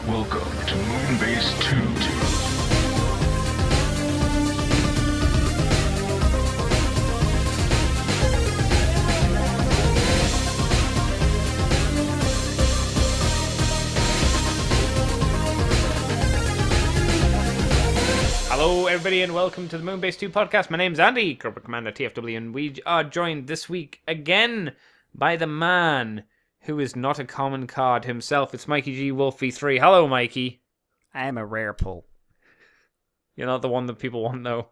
Welcome to Moonbase 2. Hello, everybody, and welcome to the Moonbase 2 podcast. My name's Andy, Corporate Commander TFW, and we are joined this week again by the man who is not a common card himself. It's Mikey G. Wolfie 3. Hello, Mikey. I am a rare pull. You're not the one that people want, though.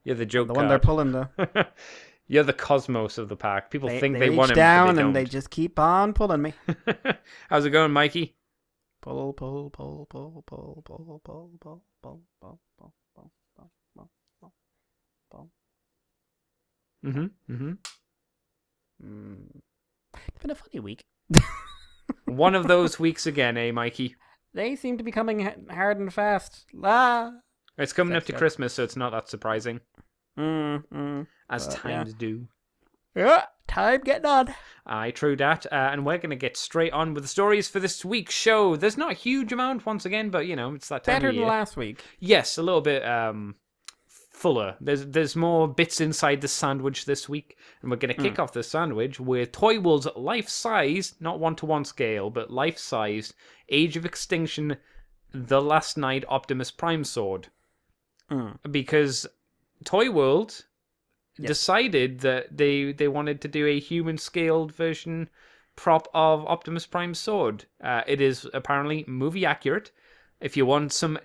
You're the joke The card. one they're pulling, though. You're the cosmos of the pack. People think they reach want him, down but they and don't. they just keep on pulling me. How's it going, Mikey? Pull, pull, pull, pull, pull, pull, pull, pull, pull, pull, pull, pull, pull, pull, pull. It's been a funny week. One of those weeks again, eh, Mikey? They seem to be coming hard and fast. It's coming up Sex to joke. Christmas, so it's not that surprising. As But, times do. Yeah, time getting on. Aye, true that. And we're going to get straight on with the stories for this week's show. There's not a huge amount, once again, but, you know, it's that time Better of than year. last week. Yes, a little bit fuller. There's more bits inside the sandwich this week, and we're going to kick off the sandwich with Toyworld's life-size, not one-to-one scale, but life-size, Age of Extinction, The Last Night Optimus Prime Sword. Because Toyworld decided that they wanted to do a human-scaled version prop of Optimus Prime's sword. It is apparently movie accurate. If you want some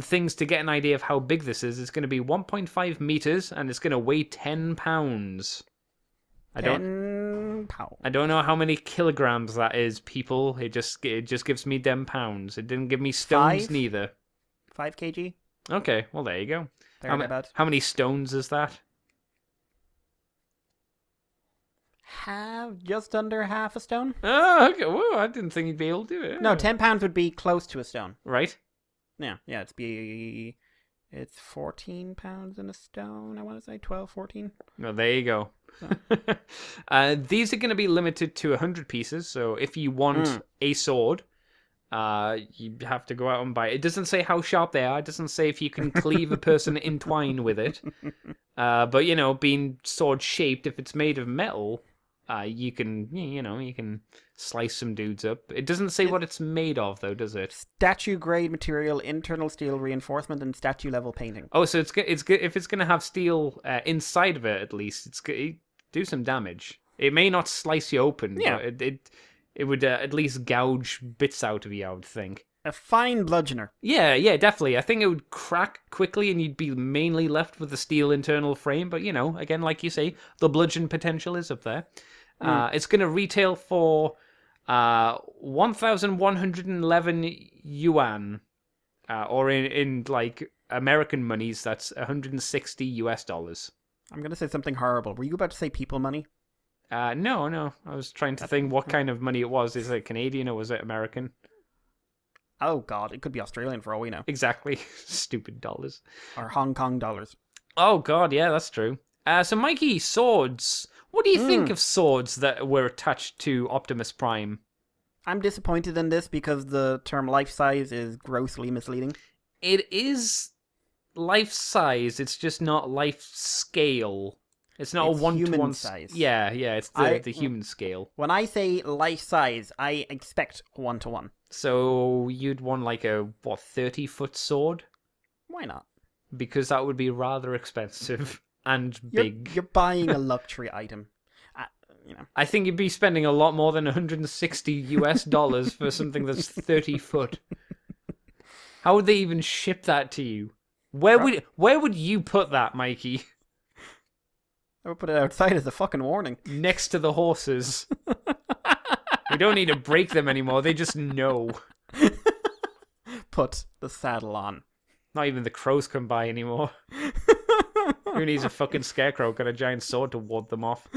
things to get an idea of how big this is, it's going to be 1.5 meters and it's going to weigh 10 pounds. I don't know how many kilograms that is, people. It just gives me them pounds. It didn't give me stones 5? neither. 5 kg? Okay, well there you go. Thereabouts. How many stones is that? Just under half a stone? Oh, okay. Whoa, I didn't think you'd be able to do it. No, 10 pounds would be close to a stone. Right? Yeah, it's 14 pounds in a stone, I want to say, 12, 14. Well, there you go. These are going to be limited to 100 pieces, so if you want a sword, you have to go out and buy it. It doesn't say how sharp they are. It doesn't say if you can cleave a person in twine with it. But, you know, being sword-shaped, if it's made of metal, you can slice some dudes up. It doesn't say what it's made of, though, does it? Statue-grade material, internal steel reinforcement, and statue-level painting. Oh, so it's good. If it's going to have steel inside of it, at least, it's good. Do some damage. It may not slice you open, but it would at least gouge bits out of you, I would think. A fine bludgeoner. Yeah, definitely. I think it would crack quickly and you'd be mainly left with the steel internal frame. But, you know, again, like you say, the bludgeon potential is up there. It's going to retail for 1,111 yuan. Or in like, American monies, that's 160 US dollars. I'm going to say something horrible. Were you about to say people money? No. I was trying to think what kind of money it was. Is it Canadian or was it American? Oh, God. It could be Australian for all we know. Exactly. Stupid dollars. Or Hong Kong dollars. Oh, God. Yeah, that's true. So, Mikey, swords. What do you think of swords that were attached to Optimus Prime? I'm disappointed in this because the term life size is grossly misleading. It is life size. It's just not life scale. It's not It's a one-to-one human size. Yeah, it's the human scale. When I say life size, I expect 1-to-1. So you'd want like a 30-foot sword? Why not? Because that would be rather expensive and big. You're buying a luxury item. I think you'd be spending a lot more than 160 US dollars for something that's 30 foot. How would they even ship that to you? Where would you put that, Mikey? I would put it outside as a fucking warning. Next to the horses. We don't need to break them anymore. They just know. Put the saddle on. Not even the crows come by anymore. Who needs a fucking scarecrow? Got a giant sword to ward them off.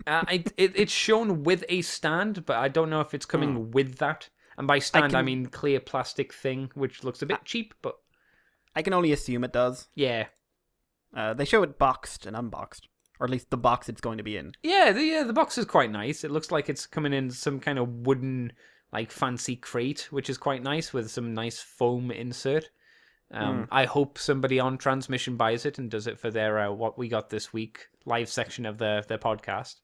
It's shown with a stand, but I don't know if it's coming with that. And by stand, I mean clear plastic thing, which looks a bit cheap, but... I can only assume it does. Yeah. They show it boxed and unboxed. or at least the box it's going to be in. Yeah, the box is quite nice. It looks like it's coming in some kind of wooden, like, fancy crate, which is quite nice with some nice foam insert. I hope somebody on transmission buys it and does it for their what we got this week live section of their podcast.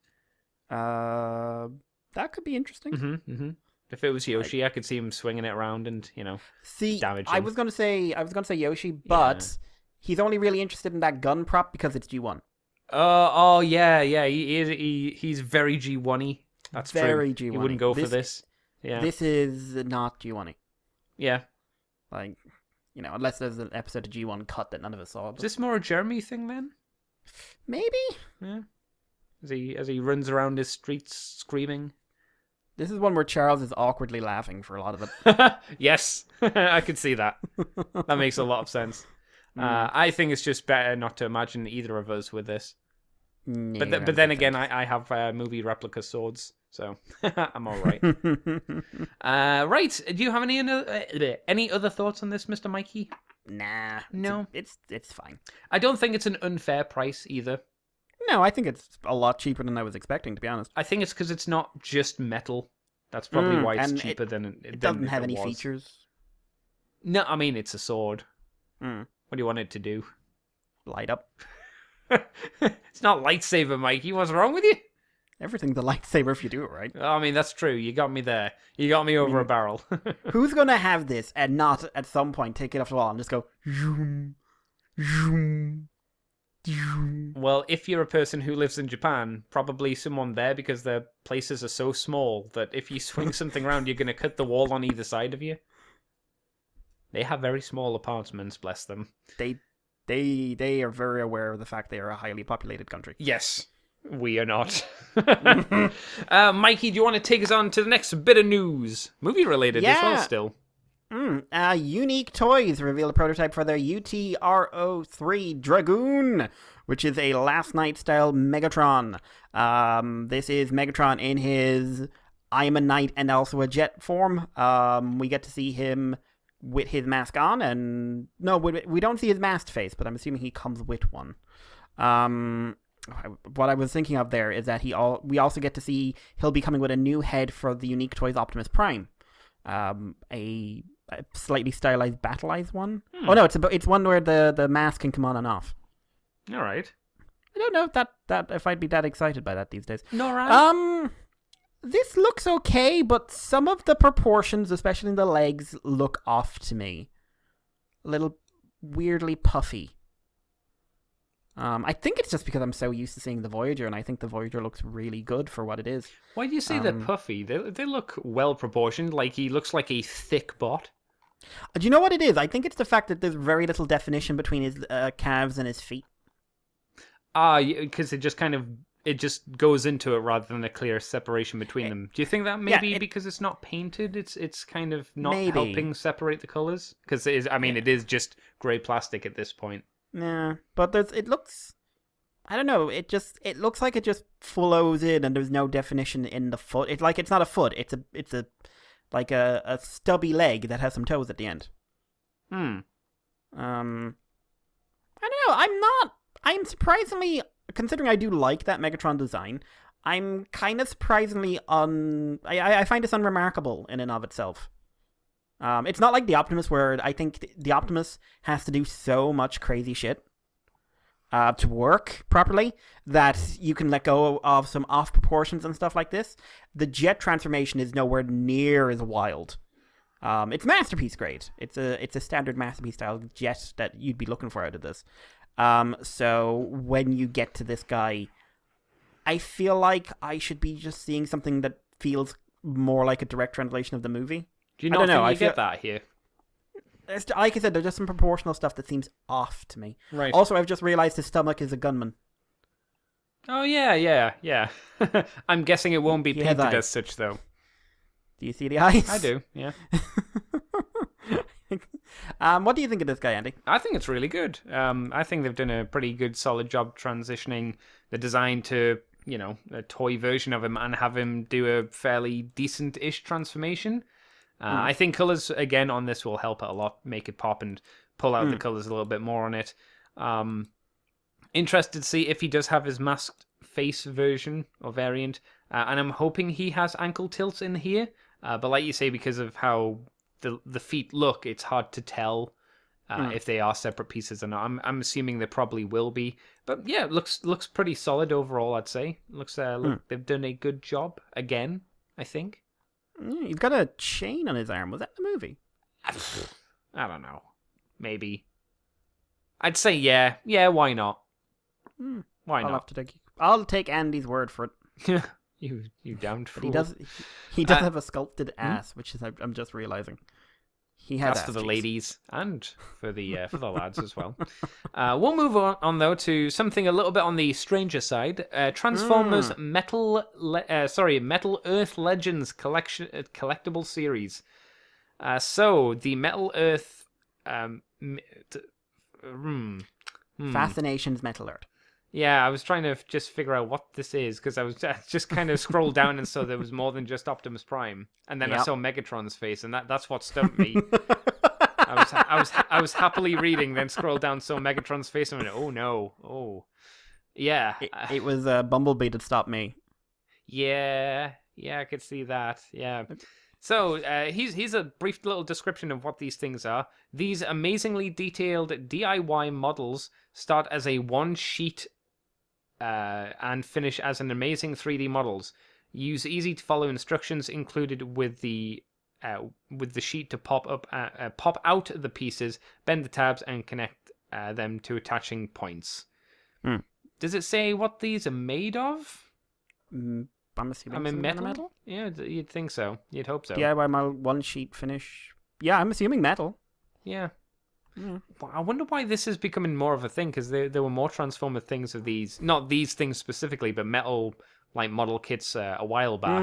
That could be interesting. If it was Yoshi, I could see him swinging it around and damage him. I was gonna say Yoshi, but he's only really interested in that gun prop because it's G1. Yeah. He's very G1-y. That's very true. G1-y. He wouldn't go for this. Yeah. This is not G1-y. Yeah. Like, unless there's an episode of G1 cut that none of us saw. But... Is this more a Jeremy thing then? Maybe. Yeah. As he runs around his streets screaming. This is one where Charles is awkwardly laughing for a lot of it. Yes, I could see that. That makes a lot of sense. I think it's just better not to imagine either of us with this. But then again, I have movie replica swords, so I'm all right. Right, do you have any other thoughts on this, Mr. Mikey? Nah. No? It's fine. I don't think it's an unfair price either. No, I think it's a lot cheaper than I was expecting, to be honest. I think it's because it's not just metal. That's probably why it's cheaper than it doesn't have any features. No, I mean, it's a sword. What do you want it to do? Light up. It's not lightsaber, Mikey. What's wrong with you? Everything's a lightsaber if you do it right. I mean, that's true. You got me there. You got me over a barrel. Who's going to have this and not at some point take it off the wall and just go... Zoom, zoom. Well, if you're a person who lives in Japan, probably someone there because their places are so small that if you swing something around, you're going to cut the wall on either side of you. They have very small apartments, bless them. They are very aware of the fact they are a highly populated country. Yes, we are not. Mikey, do you want to take us on to the next bit of news? Movie related as well still. Unique Toys reveal a prototype for their UTRO3 Dragoon, which is a Last Night style Megatron. This is Megatron in his I'm a Knight and also a Jet form. We get to see him with his mask on, and no, we don't see his masked face, but I'm assuming he comes with one. What I was thinking of there is that we also get to see he'll be coming with a new head for the Unique Toys Optimus Prime. A slightly stylized Battleized one. Oh no, it's one where the mask can come on and off. All right. I don't know if I'd be that excited by that these days. No, right. This looks okay, but some of the proportions, especially in the legs, look off to me. A little weirdly puffy. I think it's just because I'm so used to seeing the Voyager, and I think the Voyager looks really good for what it is. Why do you say they're puffy? They look well proportioned. Like he looks like a thick bot. Do you know what it is? I think it's the fact that there's very little definition between his calves and his feet. Because it just goes into it rather than a clear separation between them. Do you think that maybe because it's not painted, it's kind of not helping separate the colors? Because it is just grey plastic at this point. Yeah, but it looks, I don't know, it looks like it just flows in and there's no definition in the foot. It's not a foot, it's a stubby leg that has some toes at the end. I don't know, I'm surprisingly, considering I do like that Megatron design, I'm kind of surprisingly I find this unremarkable in and of itself. It's not like the Optimus, where I think the Optimus has to do so much crazy shit to work properly that you can let go of some off proportions and stuff like this. The Jet transformation is nowhere near as wild. It's Masterpiece grade. It's a standard Masterpiece style Jet that you'd be looking for out of this. So when you get to this guy, I feel like I should be just seeing something that feels more like a direct translation of the movie. Do you not think you get that here? Like I said, there's just some proportional stuff that seems off to me. Right. Also, I've just realized his stomach is a gunman. Oh, yeah. I'm guessing it won't be painted as such, though. Do you see the eyes? I do, yeah. What do you think of this guy, Andy? I think it's really good. I think they've done a pretty good, solid job transitioning the design to, a toy version of him and have him do a fairly decent-ish transformation. I think colours, again, on this will help it a lot, make it pop and pull out the colours a little bit more on it. Interested to see if he does have his masked face version or variant, and I'm hoping he has ankle tilts in here. But like you say, because of how the feet look, it's hard to tell if they are separate pieces or not. I'm assuming they probably will be. But yeah, it looks pretty solid overall, I'd say. They've done a good job again, I think. Yeah, he's got a chain on his arm. Was that in the movie? I don't know. Maybe. I'd say yeah. Yeah, why not? Why not? I'll take Andy's word for it. you damned fool. But he does have a sculpted ass, which is I'm just realizing. He has That's for the ladies and for the lads as well. We'll move on though to something a little bit on the stranger side. Transformers Metal Earth Legends collectible series. So the Metal Earth Fascinations Metal Earth. Yeah, I was trying to just figure out what this is because I just kind of scrolled down and saw there was more than just Optimus Prime, and then I saw Megatron's face, and that's what stumped me. I was happily reading, then scrolled down, saw Megatron's face, and went, "Oh no, oh, yeah." It was Bumblebee that stopped me. Yeah, I could see that. Yeah. So here's a brief little description of what these things are. These amazingly detailed DIY models start as a one-sheet and finish as an amazing 3D models. Use easy-to-follow instructions included with the sheet to pop out the pieces, bend the tabs, and connect them to attaching points. Does it say what these are made of? I'm assuming metal? Yeah, you'd think so. You'd hope so. DIY my one-sheet finish. Yeah, I'm assuming metal. Yeah. I wonder why this is becoming more of a thing, because there were more Transformer things of these, not these things specifically, but metal like model kits a while back.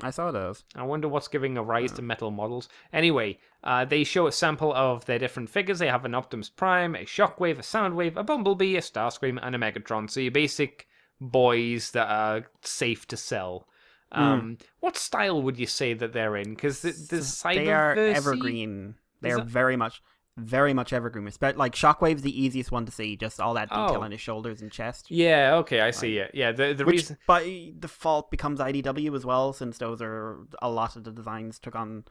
I saw those. I wonder what's giving a rise to metal models. Anyway, they show a sample of their different figures. They have an Optimus Prime, a Shockwave, a Soundwave, a Bumblebee, a Starscream, and a Megatron. So your basic boys that are safe to sell. What style would you say that they're in? Because they are evergreen. They are very much evergreen. Like Shockwave's the easiest one to see. Just all that detail on his shoulders and chest. Yeah. Okay, I see it. Yeah. The Which reason by default becomes IDW as well, since those are a lot of the designs took on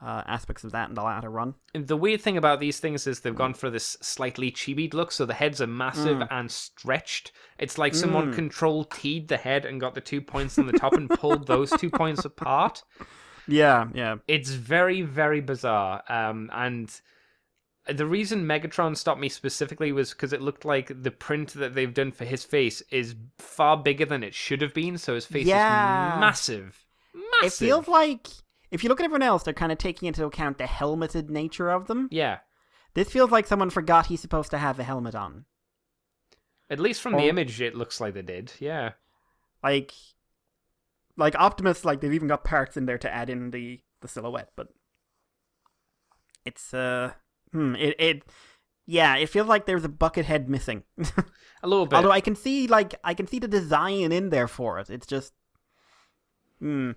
aspects of that in the latter run. The weird thing about these things is they've gone for this slightly chibied look, so the heads are massive and stretched. It's like someone Control-T'd the head and got the 2 points on the top and pulled those 2 points apart. Yeah. It's very, very bizarre. And the reason Megatron stopped me specifically was because it looked like the print that they've done for his face is far bigger than it should have been, so his face is massive. It feels like, if you look at everyone else, they're kind of taking into account the helmeted nature of them. Yeah. This feels like someone forgot he's supposed to have a helmet on. At least from the image, it looks like they did. Yeah. Like Optimus, like they've even got parts in there to add in the silhouette, but it's it feels like there's a bucket head missing. A little bit. Although I can see the design in there for it. It's just They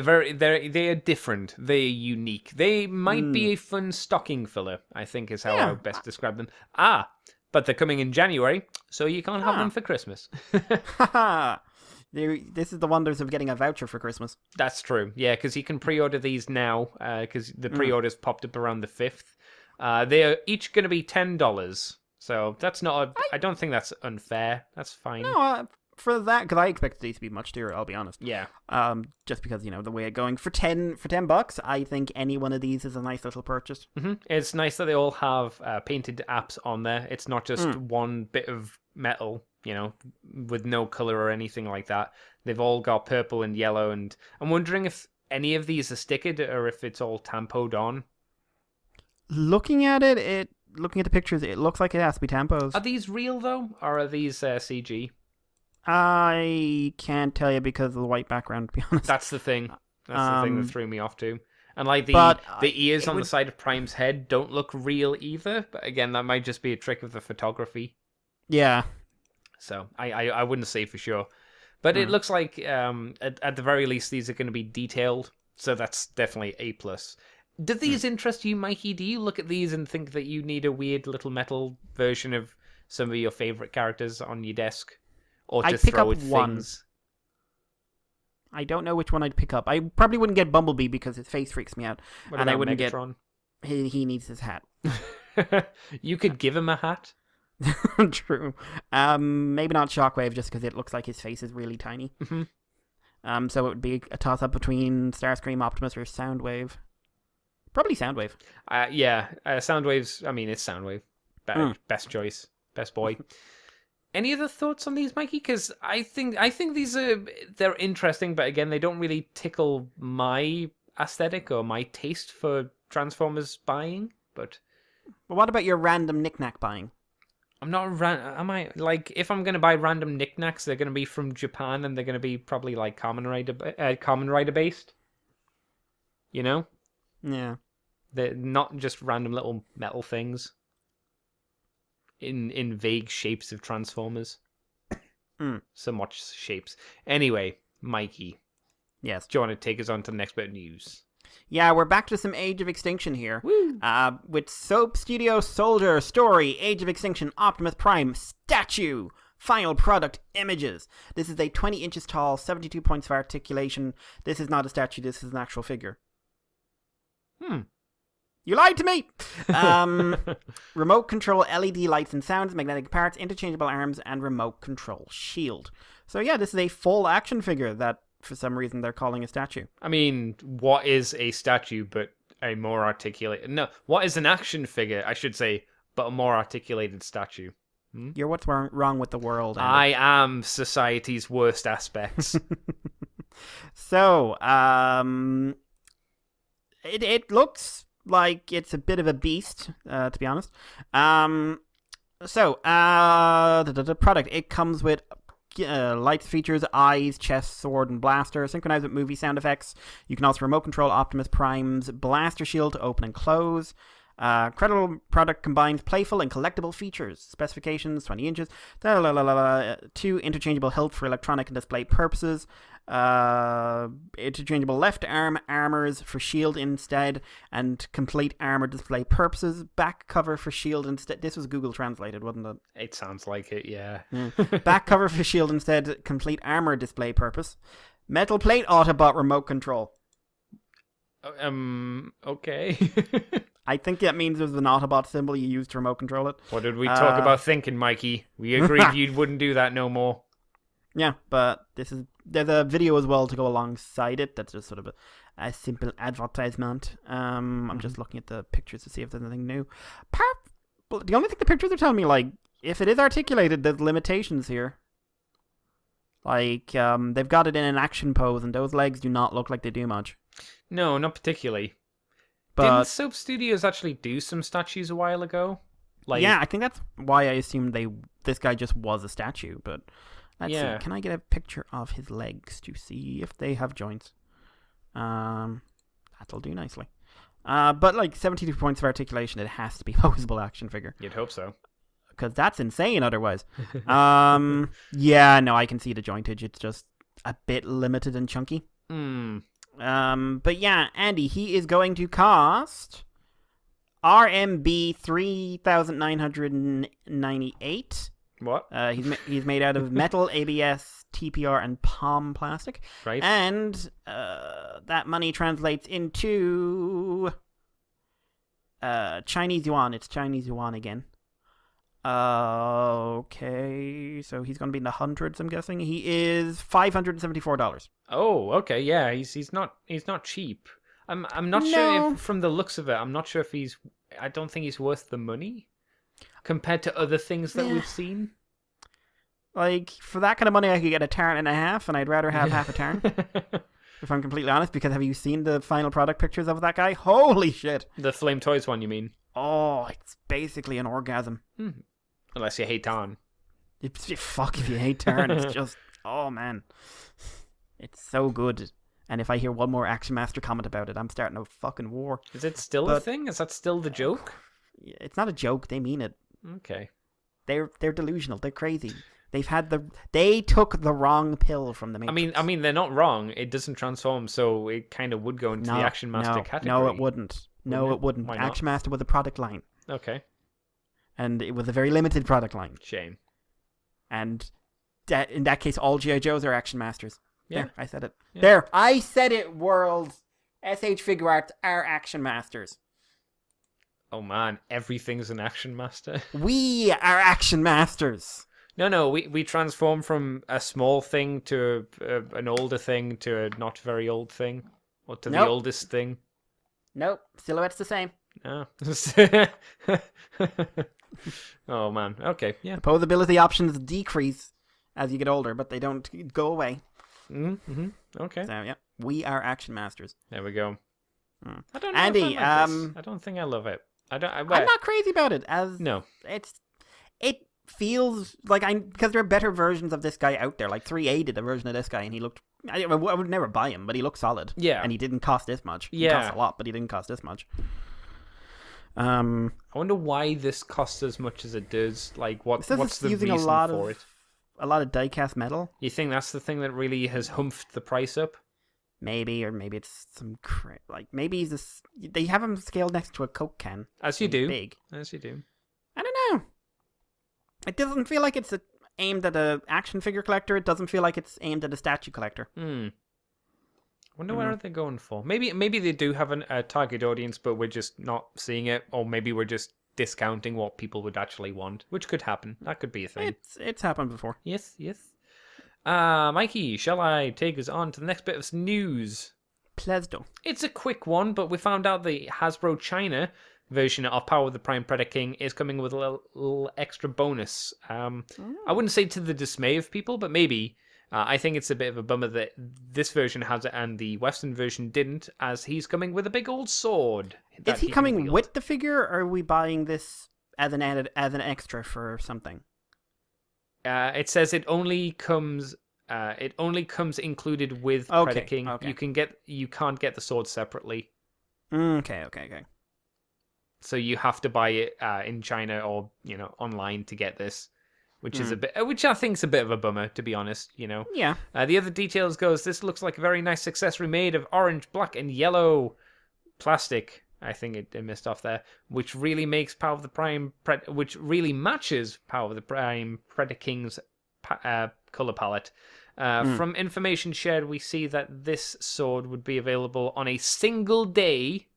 are different. They are unique. They might be a fun stocking filler, I think is how I would best describe them. But they're coming in January, so you can't have them for Christmas. This is the wonders of getting a voucher for Christmas. That's true. Yeah, because you can pre-order these now, because the pre-orders popped up around the 5th. They are each going to be $10. So that's not I don't think that's unfair. That's fine. No, for that, because I expected these to be much dearer, I'll be honest. Yeah. Just because, the way it's going. For $10, I think any one of these is a nice little purchase. Mm-hmm. It's nice that they all have painted apps on there. It's not just one bit of metal, with no color or anything like that. They've all got purple and yellow, and I'm wondering if any of these are stickered or if it's all tampoed on. Looking at the pictures, it looks like it has to be tampos. Are these real, though, or are these CG? I can't tell you because of the white background, to be honest. That's the thing. That's the thing that threw me off too. And like the ears on the side of Prime's head don't look real either. But again, that might just be a trick of the photography. Yeah. So I wouldn't say for sure. But it looks like at the very least these are going to be detailed. So that's definitely A+. Do these interest you, Mikey? Do you look at these and think that you need a weird little metal version of some of your favorite characters on your desk, or to I'd pick throw up at one. things. I don't know which one I'd pick up. I probably wouldn't get Bumblebee because his face freaks me out. What And I about wouldn't Megatron? He needs his hat. You could give him a hat. True. Maybe not Shockwave just because it looks like his face is really tiny. Mhm. So it would be a toss-up between Starscream, Optimus, or Soundwave. Probably Soundwave. Yeah, Soundwave's. I mean, it's Soundwave. Best choice, best boy. Any other thoughts on these, Mikey? Because I think these they're interesting, but again, they don't really tickle my aesthetic or my taste for Transformers buying. But Well, what about your random knick-knack buying? I'm not am I like if I'm gonna buy random knickknacks, they're gonna be from Japan and they're gonna be probably like Kamen Rider based. You know, Yeah. they're not just random little metal things in vague shapes of Transformers. Somewhat shapes. Anyway, Mikey, Yes. do you want to take us on to the next bit of news? Yeah, we're back to some Age of Extinction here. Woo! With Soap Studio Soldier Story, Age of Extinction, Optimus Prime, Statue, Final Product Images. This is a 20 inches tall, 72 points of articulation. This is not a statue, this is an actual figure. You lied to me! Remote control LED lights and sounds, magnetic parts, interchangeable arms, and remote control shield. So yeah, this is a full action figure that, for some reason, they're calling a statue. I mean, what is a statue but a more articulated... No, what is an action figure, I should say, but a more articulated statue? You're what's wrong with the world. Andy. I am society's worst aspects. So, it looks like it's a bit of a beast, to be honest. The product, it comes with lights, features, eyes, chest, sword, and blaster, synchronized with movie sound effects. You can also remote control Optimus Prime's blaster shield to open and close. Credible product combines playful and collectible features. Specifications: 20 inches. 2 interchangeable hilts for electronic and display purposes. Interchangeable left arm armors for shield instead, and complete armor display purposes. Back cover for shield instead. This was Google translated, wasn't it? It sounds like it, yeah. Back cover for shield instead. Complete armor display purpose. Metal plate Autobot remote control. Okay. I think that means there's an Autobot symbol you use to remote control it. What did we talk about thinking, Mikey? We agreed you wouldn't do that no more. Yeah, but there's a video as well to go alongside it. That's just sort of a simple advertisement. I'm just looking at the pictures to see if there's anything new. The only thing the pictures are telling me, like, if it is articulated, there's limitations here. Like, they've got it in an action pose, and those legs do not look like they do much. No, not particularly. But didn't Soap Studios actually do some statues a while ago? Like, yeah, I think that's why I assumed this guy just was a statue. But let's see. Can I get a picture of his legs to see if they have joints? That'll do nicely. But like 72 points of articulation, it has to be a posable action figure. You'd hope so. Because that's insane otherwise. Yeah, no, I can see the jointage. It's just a bit limited and chunky. But yeah, Andy, he is going to cost RMB 3,998. What? He's made out of metal, ABS, TPR, and palm plastic. Right. And that money translates into Chinese yuan. It's Chinese yuan again. Okay, so he's going to be in the hundreds, I'm guessing. He is $574. Oh, okay, yeah, he's not cheap. I'm not sure if, from the looks of it, I'm not sure if I don't think he's worth the money compared to other things that we've seen. Like, for that kind of money, I could get a Tarn and a half, and I'd rather have half a Tarn. If I'm completely honest, because have you seen the final product pictures of that guy? Holy shit. The Flame Toys one, you mean? Oh, it's basically an orgasm. Unless you hate Tarn. Fuck if you hate Tarn. It's just, oh man. It's so good. And if I hear one more Action Master comment about it, I'm starting a fucking war. Is it still a thing? Is that still the joke? It's not a joke. They mean it. Okay. They're delusional. They're crazy. They took the wrong pill from the Matrix. I mean, they're not wrong. It doesn't transform, so it kind of would go into the Action Master category. No, it wouldn't. No, it wouldn't. Why not? Action Master was a product line. Okay. And it was a very limited product line. Shame. And in that case, all G.I. Joes are Action Masters. Yeah. There, I said it. Yeah. There, I said it, world. SH Figure Arts are Action Masters. Oh man, everything's an Action Master. We are Action Masters. No, we transform from a small thing to an older thing to a not very old thing. Or to the oldest thing. Nope, silhouette's the same. Oh. Oh man, okay, yeah. Posability options decrease as you get older, but they don't go away. Mm-hmm. Okay. So, yeah, we are Action Masters. There we go. Mm. I don't know Andy, if I like this. I don't think I love it. I'm not crazy about it. No. It feels like because there are better versions of this guy out there. Like 3A did a version of this guy, and he looked. I would never buy him, but he looked solid. Yeah. And he didn't cost this much. Yeah. He cost a lot, but he didn't cost this much. I wonder why this costs as much as it does. Like, what's the using reason for it? A lot of die-cast metal. You think that's the thing that really has humphed the price up? Maybe, or maybe it's maybe they have him scaled next to a Coke can. As you do. Big. As you do. I don't know. It doesn't feel like it's aimed at a action figure collector. It doesn't feel like it's aimed at a statue collector. Wonder where are they going for? Maybe they do have a target audience, but we're just not seeing it, or maybe we're just discounting what people would actually want, which could happen. That could be a thing. It's happened before. Yes. Mikey, shall I take us on to the next bit of news? Please do. It's a quick one, but we found out the Hasbro China version of Power of the Prime Predaking is coming with a little extra bonus. I wouldn't say to the dismay of people, but maybe. I think it's a bit of a bummer that this version has it and the Western version didn't, as he's coming with a big old sword. Is he coming with the figure, or are we buying this as an extra for something? It says it only comes included with Predaking. Okay. You can't get the sword separately. Okay. So you have to buy it in China or online to get this. Which I think is a bit of a bummer, to be honest. Yeah. The other details goes. This looks like a very nice accessory made of orange, black, and yellow plastic. I think it missed off there, which really makes Power of the Prime, which really matches Power of the Prime Predaking's color palette. From information shared, we see that this sword would be available on a single day,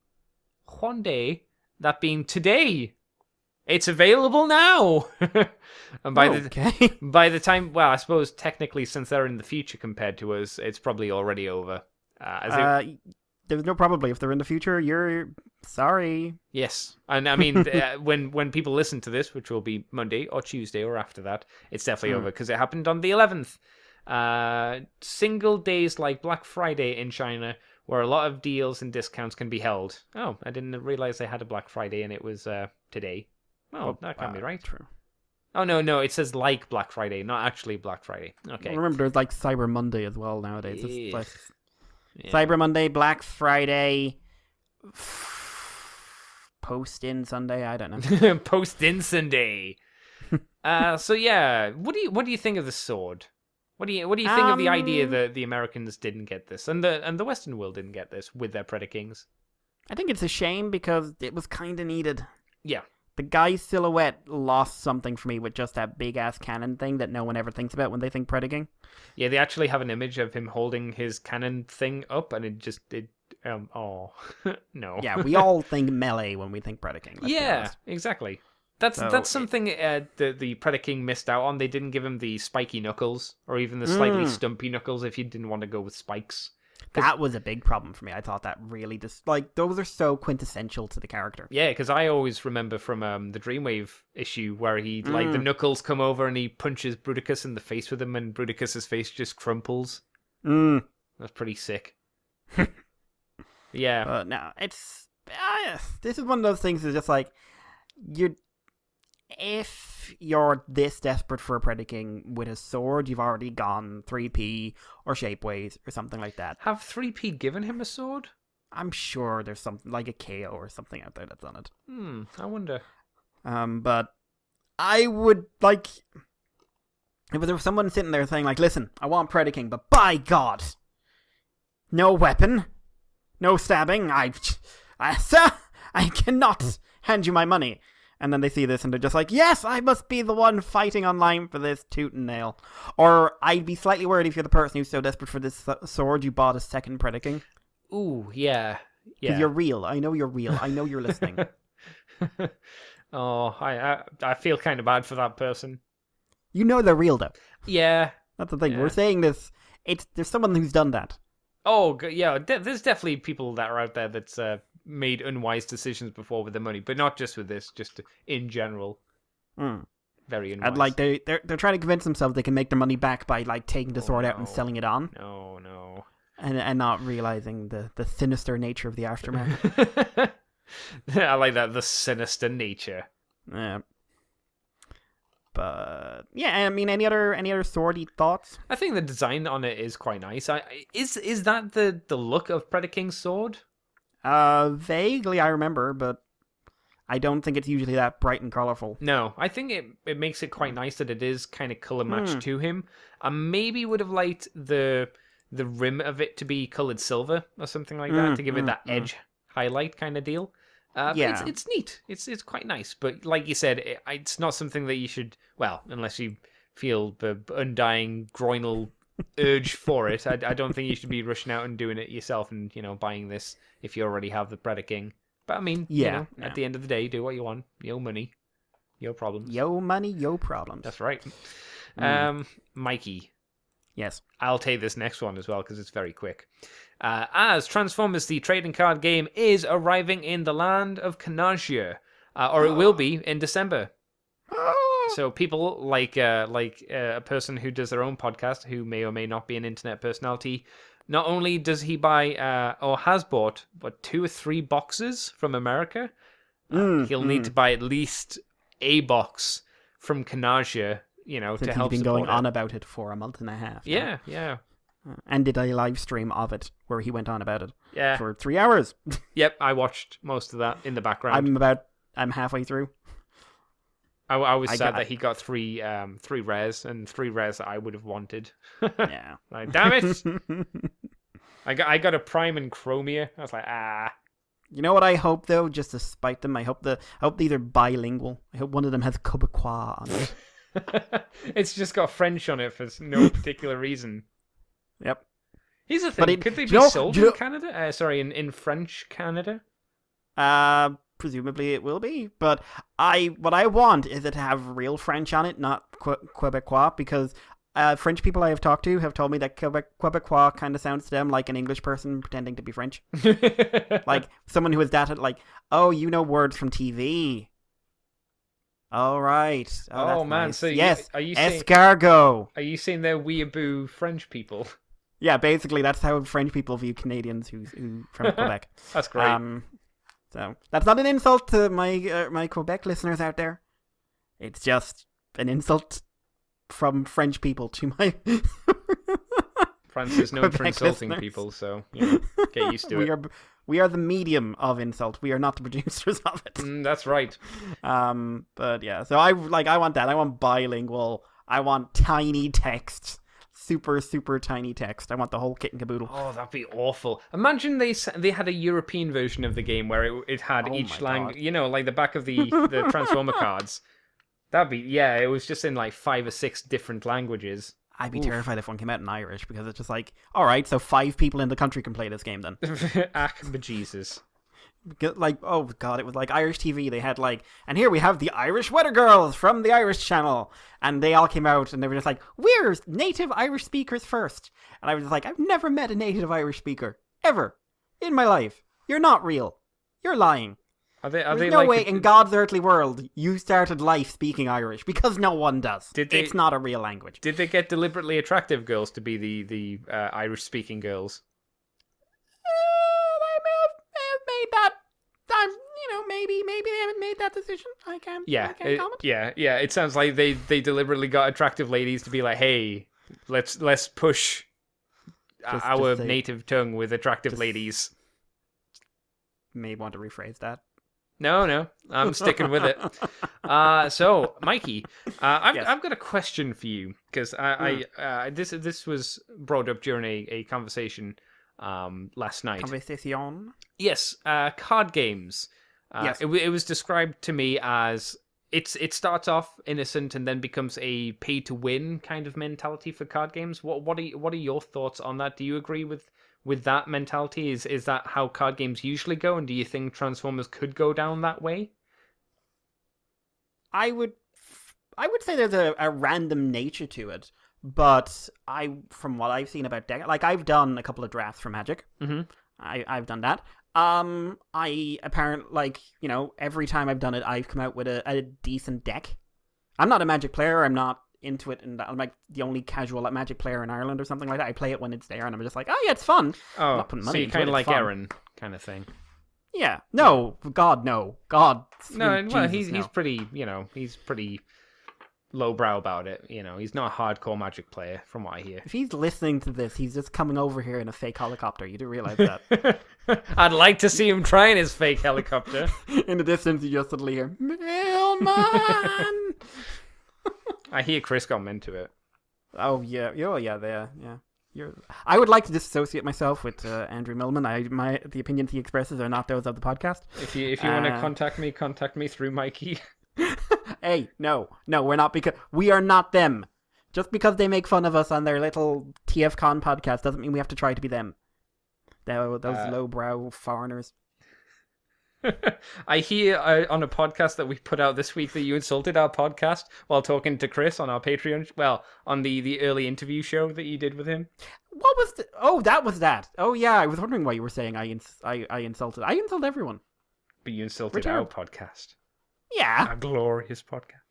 one day, that being today. It's available now. And by the time, well, I suppose technically since they're in the future compared to us, it's probably already over. There's no probably. If they're in the future, you're sorry. Yes. And I mean, when people listen to this, which will be Monday or Tuesday or after that, it's definitely over because it happened on the 11th. Single days like Black Friday in China, where a lot of deals and discounts can be held. Oh, I didn't realize they had a Black Friday and it was today. Oh, that can't be right. True. Oh, no, it says like Black Friday, not actually Black Friday. Okay. Well, remember, there's like Cyber Monday as well nowadays. It's like Yeah. Cyber Monday, Black Friday, Post-in Sunday, I don't know. Post-in Sunday. So yeah, what do you think of the sword? What do you think of the idea that the Americans didn't get this and the Western world didn't get this with their Predakings? I think it's a shame because it was kind of needed. Yeah. The guy's silhouette lost something for me with just that big-ass cannon thing that no one ever thinks about when they think Predaking. Yeah, they actually have an image of him holding his cannon thing up, and no. Yeah, we all think melee when we think Predaking. Yeah, exactly. That's something the Predaking missed out on. They didn't give him the spiky knuckles, or even the slightly stumpy knuckles if you didn't want to go with spikes. That was a big problem for me. I thought that really those are so quintessential to the character. Yeah, because I always remember from the Dreamwave issue where he the knuckles come over and he punches Bruticus in the face with them, and Bruticus's face just crumples. That's pretty sick. Yeah. No, it's this is one of those things that's just like if you're this desperate for a Predaking with a sword, you've already gone 3P or Shapeways or something like that. Have 3P given him a sword? I'm sure there's something like a KO or something out there that's on it. I wonder. But I would like if there was someone sitting there saying like, "Listen, I want Predaking, but by God, no weapon, no stabbing. I cannot hand you my money." And then they see this and they're just like, yes, I must be the one fighting online for this tooth and nail. Or I'd be slightly worried if you're the person who's so desperate for this sword you bought a second Predaking. Ooh, yeah. Because you're real. I know you're real. I know you're listening. Oh, I feel kind of bad for that person. You know they're real, though. Yeah. That's the thing. Yeah. We're saying this. There's someone who's done that. Oh, yeah. There's definitely people that are out there that's made unwise decisions before with their money, but not just with this, just in general. Very unwise. And like they're trying to convince themselves they can make their money back by like taking the sword out and selling it on. No. And not realizing the sinister nature of the aftermath. I like that, the sinister nature. Yeah. But yeah, I mean, any other swordy thoughts? I think the design on it is quite nice. Is that the look of Predaking's sword? Vaguely I remember, but I don't think it's usually that bright and colorful. No, I think it makes it quite nice that it is kind of color matched to him. I maybe would have liked the rim of it to be colored silver or something like that to give it that edge highlight kind of deal. Yeah. It's neat. It's quite nice, but like you said, it's not something that you should. Well, unless you feel the undying groinal urge for it, I don't think you should be rushing out and doing it yourself and buying this if you already have the Predaking. But I mean, at the end of the day, do what you want. Your money, your problems. Yo money, yo problems. That's right. Mikey. Yes. I'll take this next one as well because it's very quick. As Transformers the trading card game is arriving in the land of Kanaja, or it will be in December. So people like a person who does their own podcast, who may or may not be an internet personality, not only does he buy or has bought, but 2 or 3 boxes from America, he'll need to buy at least a box from Kanaja, Since to help he's been support going it. on about it for a month and a half. Yeah. And did a live stream of it where he went on about it Yeah. for 3 hours. Yep, I watched most of that in the background. I'm halfway through. I was sad that he got 3 rares and 3 rares that I would have wanted. Yeah. Like, damn it! I got a Prime and Chromia. I was like, You know what I hope though, just to spite them, I hope these are bilingual. I hope one of them has Quebecois on it. It's just got French on it for no particular reason. Yep. Here's the thing: could they be sold in Canada? Sorry, in French Canada. Presumably it will be, but what I want is it to have real French on it, not Quebecois, because French people I have talked to have told me that Quebecois kind of sounds to them like an English person pretending to be French. Like someone who has that, like, oh, you know words from TV. All right. Oh man, nice. so yes, are you escargot? Are you saying they're weeaboo French people? Yeah, basically that's how French people view Canadians who from Quebec. That's great. So that's not an insult to my Quebec listeners out there. It's just an insult from French people to my France is known for insulting listeners. people, so get used to it. We are the medium of insult. We are not the producers of it. That's right. But yeah, so I want that. I want bilingual. I want tiny text. Super, super tiny text. I want the whole kit and caboodle. Oh, that'd be awful. Imagine they had a European version of the game where it had each language, like the back of the Transformer cards. That'd be, it was just in like 5 or 6 different languages. I'd be terrified if one came out in Irish, because it's just like, all right, so 5 people in the country can play this game then. Jesus. Like, oh god, it was like Irish TV. They had like, and here we have the Irish Weather Girls from the Irish Channel, and they all came out and they were just like, we're native Irish speakers first. And I was just like, I've never met a native Irish speaker ever in my life. You're not real. You're lying. There's no way in God's earthly world you started life speaking Irish, because no one does. It's not a real language. Did they get deliberately attractive girls to be the Irish speaking girls? Made that. Maybe they haven't made that decision. I can't comment. Yeah. It sounds like they deliberately got attractive ladies to be like, hey, let's push our native tongue with attractive ladies. May want to rephrase that. No, I'm sticking with it. So, Mikey, I've got a question for you, because this was brought up during a conversation last night. Conversation. Yes, card games. Yes. It was described to me as it starts off innocent and then becomes a pay to win kind of mentality for card games. What are your thoughts on that? Do you agree with that mentality? Is that how card games usually go? And do you think Transformers could go down that way? I would say there's a random nature to it, but from what I've seen about deck, like I've done a couple of drafts for Magic. Mm-hmm. I've done that. I apparently, like, you know, every time I've done it, I've come out with a decent deck. I'm not a Magic player. I'm not into it, and I'm like the only casual Magic player in Ireland or something like that. I play it when it's there, and I'm just like, oh yeah, it's fun. I'm not putting money so you're into kind it, of it's like fun. Aaron kind of thing. Yeah. No. God, no. God. No, sweet well, Jesus, no. he's pretty, he's pretty lowbrow about it. He's not a hardcore Magic player, from what I hear. If he's listening to this, he's just coming over here in a fake helicopter. You do realize that? I'd like to see him trying his fake helicopter. In the distance, you just suddenly hear, Mailman! I hear Chris got into it. Oh, yeah. Oh, yeah, there. Yeah. I would like to disassociate myself with Andrew Millman. The opinions he expresses are not those of the podcast. If you want to contact me through Mikey. Hey, no, we're not, because we are not them. Just because they make fun of us on their little TFCon podcast doesn't mean we have to try to be them. Those lowbrow foreigners. I hear on a podcast that we put out this week that you insulted our podcast while talking to Chris on our Patreon. Well, on the early interview show that you did with him. What was that was that. Oh yeah, I was wondering why you were saying I insulted. I insult everyone. But you insulted our podcast. Yeah. Our glorious podcast.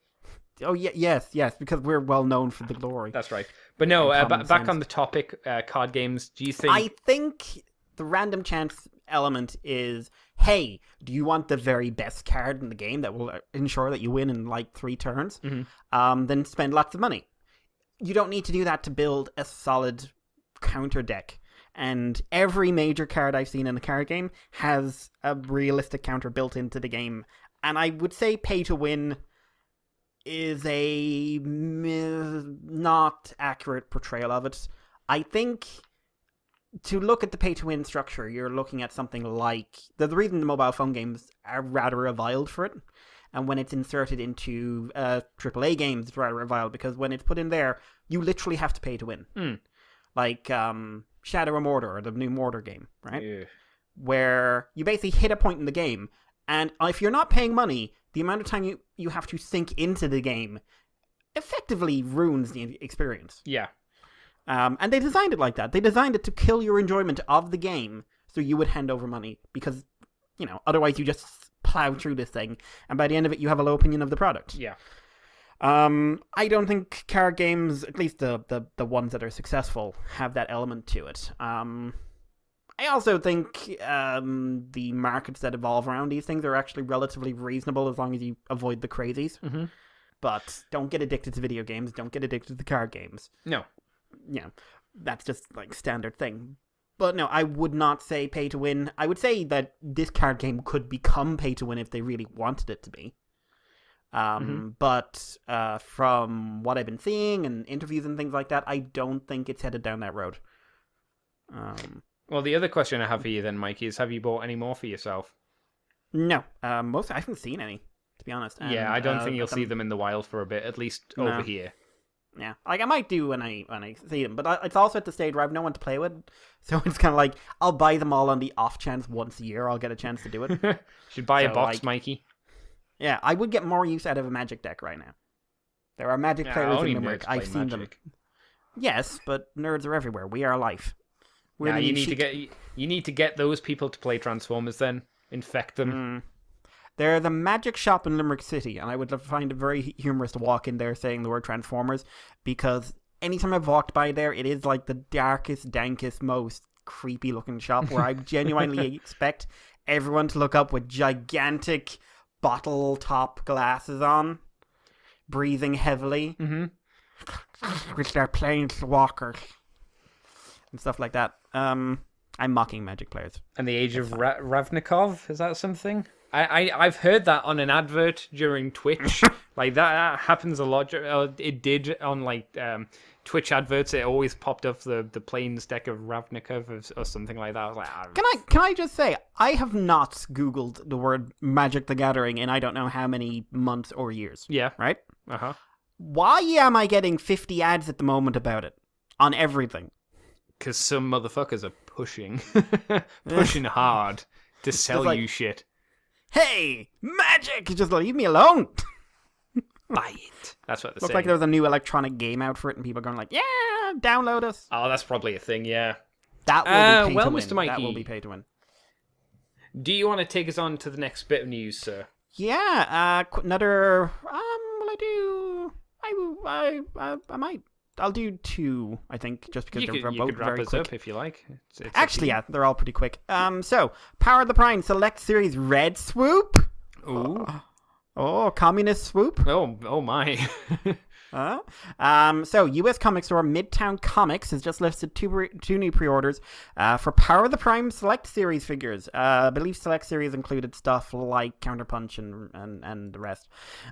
Oh yeah, yes, because we're well known for the glory. That's right. But no, back sense. on the topic, card games. Do you think? I think the random chance element is, hey, do you want the very best card in the game that will ensure that you win in like 3 turns? Mm-hmm. Then spend lots of money. You don't need to do that to build a solid counter deck. And every major card I've seen in a card game has a realistic counter built into the game. And I would say pay to win is a not accurate portrayal of it. I think to look at the pay-to-win structure, you're looking at something like... The reason the mobile phone games are rather reviled for it, and when it's inserted into AAA games, it's rather reviled, because when it's put in there, you literally have to pay to win. Like Shadow of Mordor, or the new Mordor game, right? Yeah. Where you basically hit a point in the game, and if you're not paying money, the amount of time you have to sink into the game effectively ruins the experience. Yeah. And they designed it like that. They designed it to kill your enjoyment of the game, so you would hand over money, because, otherwise you just plow through this thing, and by the end of it you have a low opinion of the product. Yeah. I don't think card games, at least the ones that are successful, have that element to it. I also think the markets that evolve around these things are actually relatively reasonable as long as you avoid the crazies. Mm-hmm. But don't get addicted to video games. Don't get addicted to card games. No. That's just like standard thing. But no, I would not say pay to win. I would say that this card game could become pay to win if they really wanted it to be. But from what I've been seeing and interviews and things like that, I don't think it's headed down that road. Well, the other question I have for you then, Mikey, is have you bought any more for yourself? No. I haven't seen any, to be honest. And, I don't think you'll see them in the wild for a bit, at least over here. Yeah, like I might do when I see them, but it's also at the stage where I have no one to play with, so it's kind of like I'll buy them all on the off chance once a year I'll get a chance to do it. Should buy a box, Mikey. Yeah, I would get more use out of a Magic deck right now. There are Magic players in Limerick. I've seen them. Yes, but nerds are everywhere. We are life. You need to get those people to play Transformers. Then infect them. They're the Magic shop in Limerick City, and I would find it very humorous to walk in there saying the word Transformers, because anytime I've walked by there, it is like the darkest, dankest, most creepy-looking shop where I genuinely expect everyone to look up with gigantic bottle-top glasses on, breathing heavily, with their planeswalkers, and stuff like that. I'm mocking Magic players. And the Age of Ravnikov, is that something? I've heard that on an advert during Twitch. Like that happens a lot. It did on like Twitch adverts. It always popped up the Plains deck of Ravnica or something like that. I was like, Can I just say, I have not Googled the word Magic the Gathering in I don't know how many months or years. Yeah. Right? Uh-huh. Why am I getting 50 ads at the moment about it? On everything. Because some motherfuckers are pushing hard to sell like, you shit. Hey, Magic! Just leave me alone! Buy it. That's what they're Looks saying. like there was a new electronic game out for it, and people are going like, yeah, download us. Oh, that's probably a thing, yeah. That will be pay to Mr. win. Mikey, That will be pay to win. do you want to take us on to the next bit of news, sir? Yeah, another. Will I do? I might. I'll do 2, I think, just because they're both could wrap very us quick. up if you like. It's up to Actually, you. yeah, they're all pretty quick. So Power of the Prime Select Series Red Swoop. Ooh. Oh, Communist Swoop. Oh my. So U.S. comic store Midtown Comics has just listed two new pre-orders for Power of the Prime Select Series figures. I believe Select Series included stuff like Counterpunch and the rest.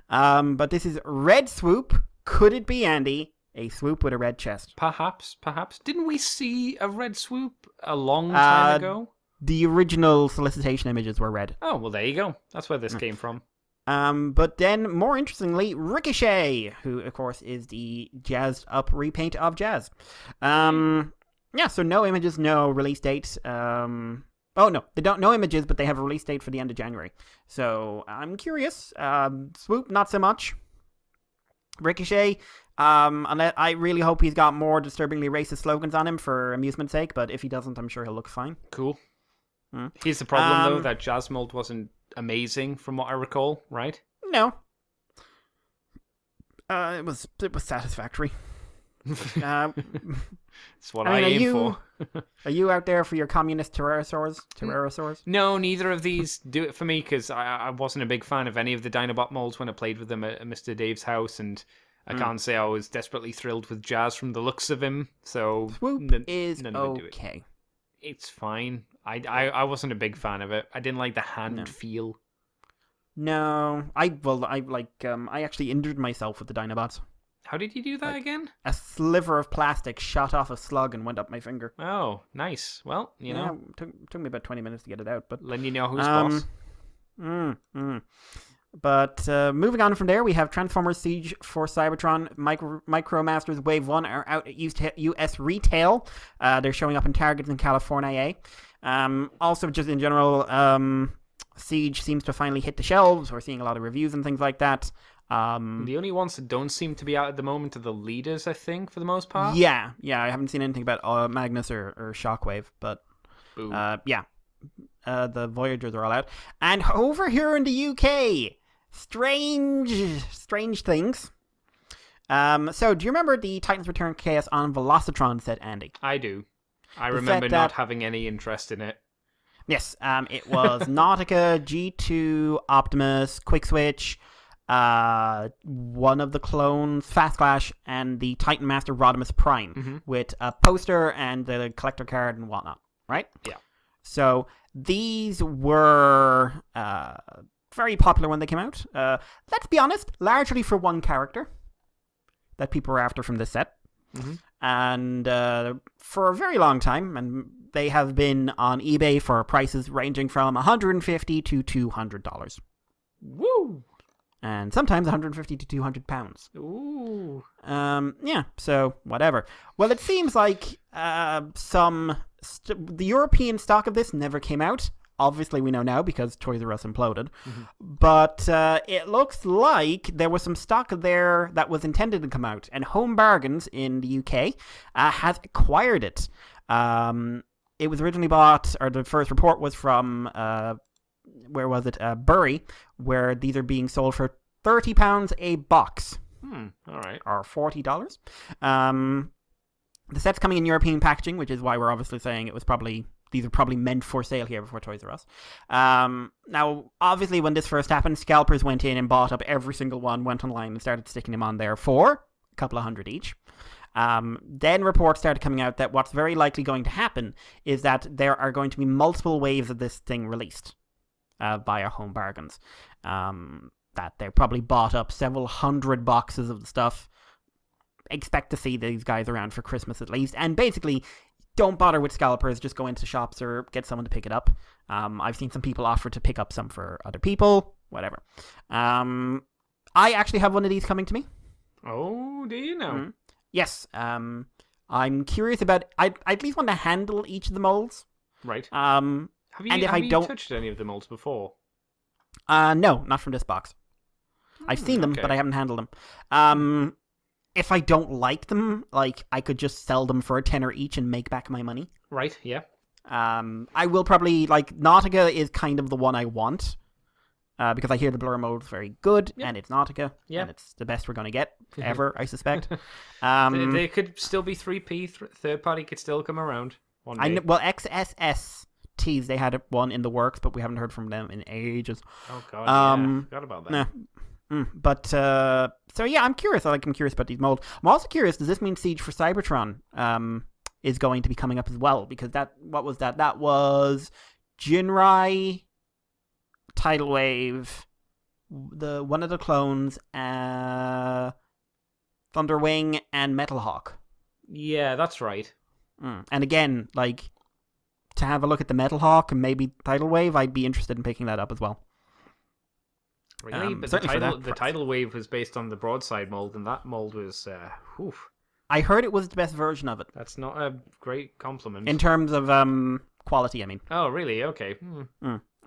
But this is Red Swoop. Could it be, Andy? A swoop with a red chest. Perhaps. Didn't we see a red swoop a long time ago? The original solicitation images were red. Oh, well, there you go. That's where this came from. But then, more interestingly, Ricochet, who, of course, is the jazzed up repaint of Jazz. Yeah, so no images, no release date. Oh, no, they don't no images, but they have a release date for the end of January. So, I'm curious. Swoop, not so much. Ricochet, and I really hope he's got more disturbingly racist slogans on him for amusement's sake, but if he doesn't, I'm sure he'll look fine. Cool. Here's the problem, though, that Jazz Mold wasn't amazing from what I recall, right? No. It was satisfactory. That's what I mean, aim for. Are you out there for your communist pterosaurs? No, neither of these do it for me, because I wasn't a big fan of any of the Dinobot molds when I played with them at Mr. Dave's house, and I can't say I was desperately thrilled with Jazz from the looks of him, so... Swoop is okay. It's fine. I wasn't a big fan of it. I didn't like the hand feel. No, I actually injured myself with the Dinobots. How did you do that again? A sliver of plastic shot off a slug and went up my finger. Oh, nice. Well, you know. Took me about 20 minutes to get it out, but... Letting you know who's boss. But moving on from there, we have Transformers Siege for Cybertron Micromasters Wave 1 are out at US retail. They're showing up in Target in California. Also, just in general, Siege seems to finally hit the shelves. We're seeing a lot of reviews and things like that. The only ones that don't seem to be out at the moment are the leaders, I think, for the most part. Yeah, I haven't seen anything about Magnus or Shockwave, but yeah. The Voyagers are all out. And over here in the UK, strange things. So, do you remember the Titans Return Chaos on Velocitron set, Andy? I do. I remember not having any interest in it. Yes, it was Nautica, G2, Optimus, Quick Switch, one of the clones, Fast Clash, and the Titan Master Rodimus Prime, with a poster and the collector card and whatnot, right? Yeah. So these were very popular when they came out. Let's be honest, largely for one character that people were after from this set. And for a very long time, and they have been on eBay for prices ranging from $150 to $200. Woo! And sometimes 150 to 200 pounds. Ooh. Yeah, so whatever. Well, it seems like the European stock of this never came out. Obviously, we know now because Toys R Us imploded. But it looks like there was some stock there that was intended to come out. And Home Bargains in the UK has acquired it. It was originally bought, or the first report was from... where was it? Bury, where these are being sold for £30 a box. All right. Or $40. The set's coming in European packaging, which is why we're obviously saying these are probably meant for sale here before Toys R Us. Now, obviously, when this first happened, scalpers went in and bought up every single one, went online and started sticking them on there for a couple of hundred each. Then reports started coming out that what's very likely going to happen is that there are going to be multiple waves of this thing released. via Home Bargains. That they probably bought up several hundred boxes of the stuff. Expect to see these guys around for Christmas at least. And basically, don't bother with scalpers. Just go into shops or get someone to pick it up. I've seen some people offer to pick up some for other people. Whatever. I actually have one of these coming to me. Oh, do you know? Mm-hmm. Yes. I'm curious about... I at least want to handle each of the molds. Right. Have you touched any of the molds before? No, not from this box. I've seen them, but I haven't handled them. If I don't like them, like, I could just sell them for $10 each and make back my money. Right, yeah. I will probably, like, Nautica is kind of the one I want. Because I hear the blur mode is very good, and it's Nautica, and it's the best we're going to get ever, I suspect. They could still be 3P, third party could still come around one day. Well, XSS teased they had one in the works, but we haven't heard from them in ages. Oh, God, I forgot about that. But, so yeah, I'm curious. I'm curious about these molds. I'm also curious, does this mean Siege for Cybertron is going to be coming up as well? Because what was that? That was Jinrai, Tidal Wave, one of the clones, Thunderwing, and Metalhawk. Yeah, that's right. And again, like, to have a look at the Metalhawk and maybe Tidal Wave, I'd be interested in picking that up as well. Really? But the tidal wave was based on the broadside mold, and that mold was, I heard it was the best version of it. That's not a great compliment. In terms of quality, I mean. Oh, really? Okay.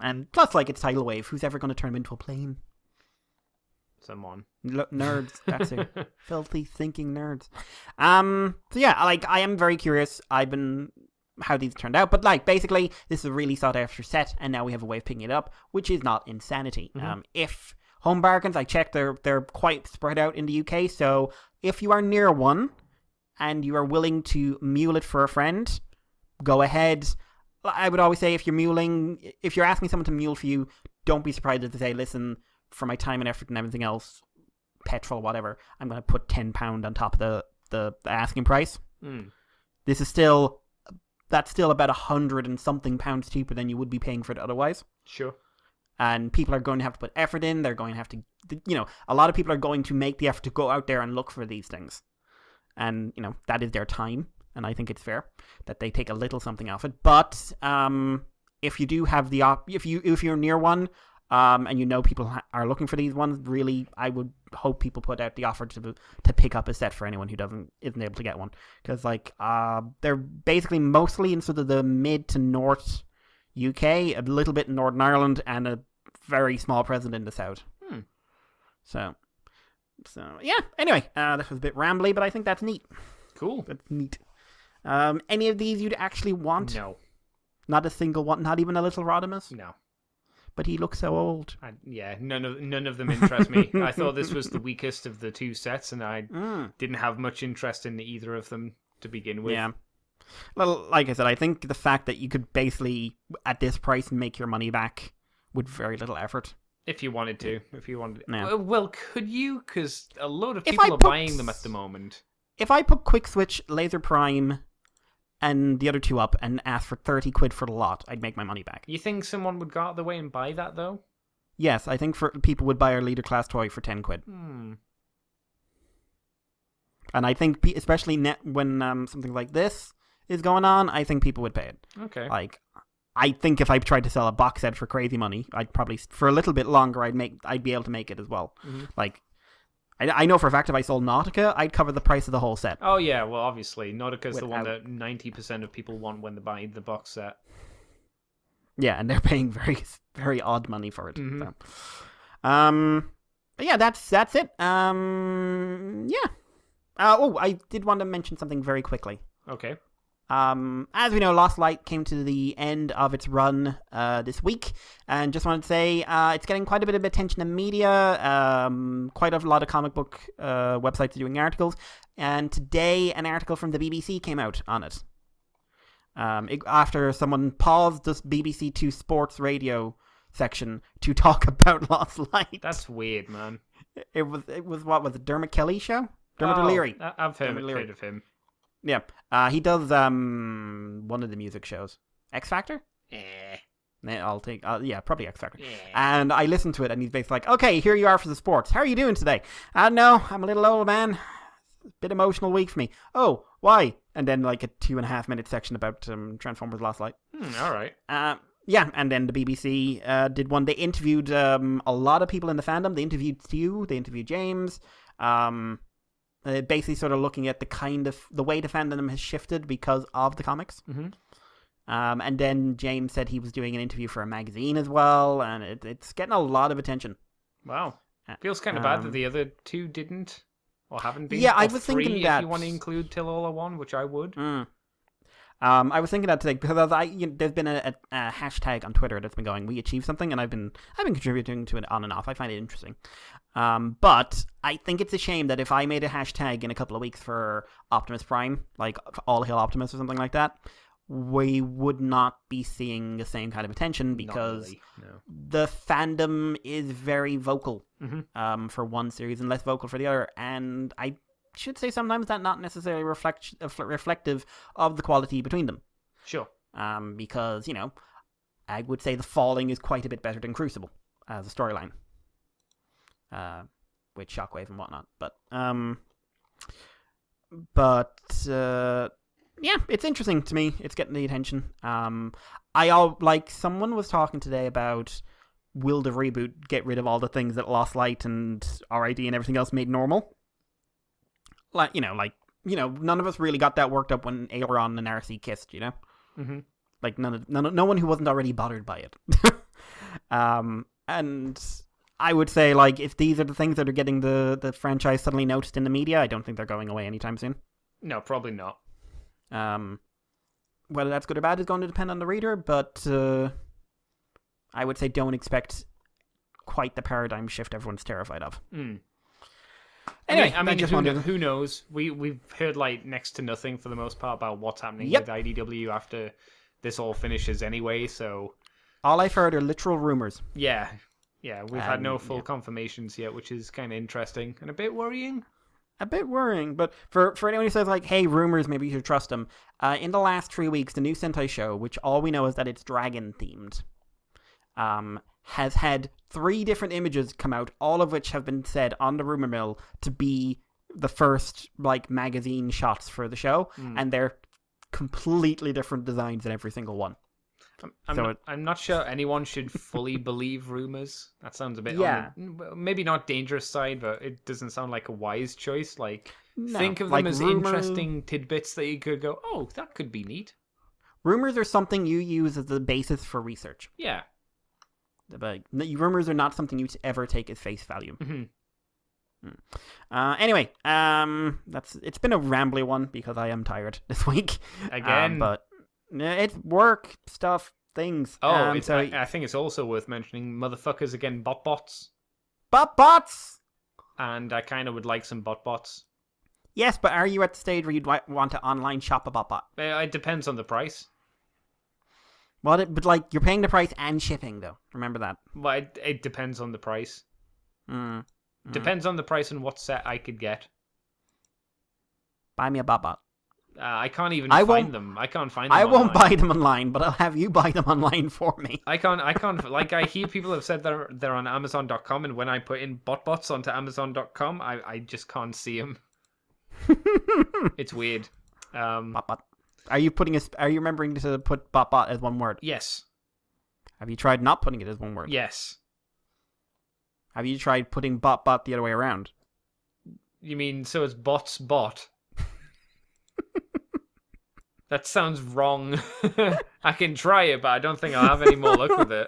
And plus, like, it's tidal wave. Who's ever going to turn him into a plane? Someone. Nerds. That's it. Filthy thinking nerds. So yeah, like, I am very curious. How these turned out, but like, basically this is a really sought after set, and now we have a way of picking it up, which is not insanity. If Home Bargains, I checked, they're quite spread out in the UK, so if you are near one and you are willing to mule it for a friend, go ahead. I would always say, if you're asking someone to mule for you, don't be surprised if they say, listen, for my time and effort and everything else, petrol, whatever, I'm going to put £10 on top of the asking price. This is still That's still about 100 and something pounds cheaper than you would be paying for it otherwise. Sure. And people are going to have to put effort in. They're going to have to, a lot of people are going to make the effort to go out there and look for these things. And, that is their time. And I think it's fair that they take a little something off it. But if you do have if you're near one, and people are looking for these ones, really, I would hope people put out the offer to pick up a set for anyone who isn't able to get one. Because, they're basically mostly in sort of the mid to north UK, a little bit in Northern Ireland, and a very small presence in the south. So yeah. Anyway, this was a bit rambly, but I think that's neat. Cool. That's neat. Any of these you'd actually want? No. Not a single one? Not even a little Rodimus? No. But he looks so old. None of them interest me. I thought this was the weakest of the two sets, and I didn't have much interest in either of them to begin with. Yeah. Well, like I said, I think the fact that you could basically, at this price, make your money back with very little effort. If you wanted to. Yeah. Well, could you? Because a lot of people are buying them at the moment. If I put Quick Switch, Laser Prime, and the other two up and ask for 30 quid for the lot, I'd make my money back. You think someone would go out of the way and buy that, though? Yes, I think people would buy our Leader Class toy for 10 quid. Hmm. And I think, especially when something like this is going on, I think people would pay it. Okay. I think if I tried to sell a box set for crazy money, I'd probably, for a little bit longer, I'd be able to make it as well. Mm-hmm. I know for a fact if I sold Nautica, I'd cover the price of the whole set. Oh yeah, well obviously Nautica's the one that 90% of people want when they buy the box set. Yeah, and they're paying very, very odd money for it. Mm-hmm. So. But yeah, that's it. Yeah. I did want to mention something very quickly. Okay. As we know, Lost Light came to the end of its run this week, and just wanted to say it's getting quite a bit of attention in media. Quite a lot of comic book websites are doing articles, and today an article from the BBC came out on it. After someone paused this BBC Two Sports Radio section to talk about Lost Light. That's weird, man. It was what was it, Dermot Kelly show? Dermot O'Leary. I've heard of him. Yeah, he does one of the music shows. X Factor? I'll take, probably X Factor. Yeah. And I listened to it, and he's basically like, okay, here you are for the sports. How are you doing today? No, I'm a little old, man. Bit emotional week for me. Oh, why? And then like a 2.5-minute section about Transformers Last Light. All right. Yeah, and then the BBC did one. They interviewed a lot of people in the fandom. They interviewed Stu, they interviewed James. Basically sort of looking at the way the fandom has shifted because of the comics. Mm-hmm. And then James said he was doing an interview for a magazine as well, and it's getting a lot of attention. Wow. Feels kind of bad that the other two didn't, or haven't been. Yeah, I or was three, thinking that... if you want to include Till All Are One, which I would. I was thinking that today because there's been a hashtag on Twitter that's been going, "We achieved something," and I've been contributing to it on and off. I find it interesting. But I think it's a shame that if I made a hashtag in a couple of weeks for Optimus Prime, like All Hail Optimus or something like that, we would not be seeing the same kind of attention because really, no. The fandom is very vocal for one series and less vocal for the other. And I should say sometimes that not necessarily reflective of the quality between them. Sure. Because, I would say The Falling is quite a bit better than Crucible as a storyline. With Shockwave and whatnot. Yeah, it's interesting to me. It's getting the attention. Someone was talking today about will the reboot get rid of all the things that Lost Light and RID and everything else made normal? None of us really got that worked up when Aileron and RC kissed, Mm-hmm. Like no one who wasn't already bothered by it. And I would say, like, if these are the things that are getting the franchise suddenly noticed in the media, I don't think they're going away anytime soon. No, probably not. Whether that's good or bad is going to depend on the reader, but I would say don't expect quite the paradigm shift everyone's terrified of. Anyway, I mean, who knows? We've heard like next to nothing for the most part about what's happening with IDW after this all finishes anyway, so... All I've heard are literal rumors. Yeah, we've had no full confirmations yet, which is kind of interesting and a bit worrying. But for anyone who says, like, hey, rumors, maybe you should trust them, in the last 3 weeks, the new Sentai show, which all we know is that it's dragon-themed, has had 3 different images come out, all of which have been said on the rumor mill to be the first, like, magazine shots for the show, and they're completely different designs in every single one. I'm not sure anyone should fully believe rumors. That sounds a bit maybe not dangerous side, but it doesn't sound like a wise choice. Think of them as interesting tidbits that you could go, oh, that could be neat. Rumors are something you use as the basis for research. Yeah. But rumors are not something you ever take as face value. Anyway, it's been a rambly one because I am tired this week. Again. But it's work stuff, things. I think it's also worth mentioning motherfuckers again, bot-bots. Bot-bots! And I kind of would like some bot-bots. Yes, but are you at the stage where you'd want to online shop a bot-bot? It depends on the price. Well, but you're paying the price and shipping, though. Remember that. Well, it depends on the price. Depends on the price and what set I could get. Buy me a bot-bot. I can't even find them. I can't find them I online. won't buy them online, but I'll have you buy them online for me. I can't, like, I hear people have said they're on Amazon.com, and when I put in bot-bots onto Amazon.com, I just can't see them. It's weird. Bot-bot. Are you remembering to put bot-bot as one word? Yes. Have you tried not putting it as one word? Yes. Have you tried putting bot-bot the other way around? You mean, so it's bots bot? That sounds wrong. I can try it, but I don't think I'll have any more luck with it.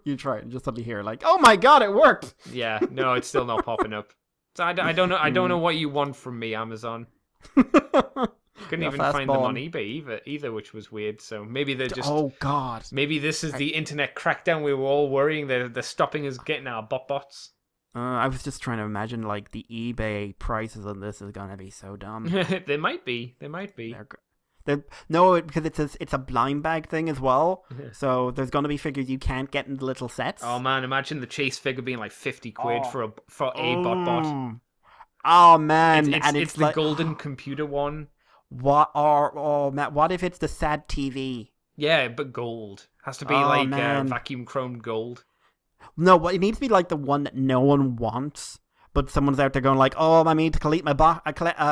You try it and just suddenly hear, like, oh my god, it worked! Yeah, no, it's still not popping up. So I don't know. I don't know what you want from me, Amazon. Couldn't even find them on eBay either, which was weird. So maybe they're just... Oh, God. Maybe this is the internet crackdown we were all worrying they're stopping us getting our bot-bots. I was just trying to imagine, like, the eBay prices on this is going to be so dumb. They might be. No, because it's a blind bag thing as well. So there's going to be figures you can't get in the little sets. Oh, man, imagine the chase figure being like 50 quid for a bot-bot. Oh, man. It's the golden computer one. Matt, what if it's the sad TV? Yeah, but gold. Has to be Oh, like man. vacuum chromed gold. No, but it needs to be like the one that no one wants, but someone's out there going like, "Oh, I need to complete my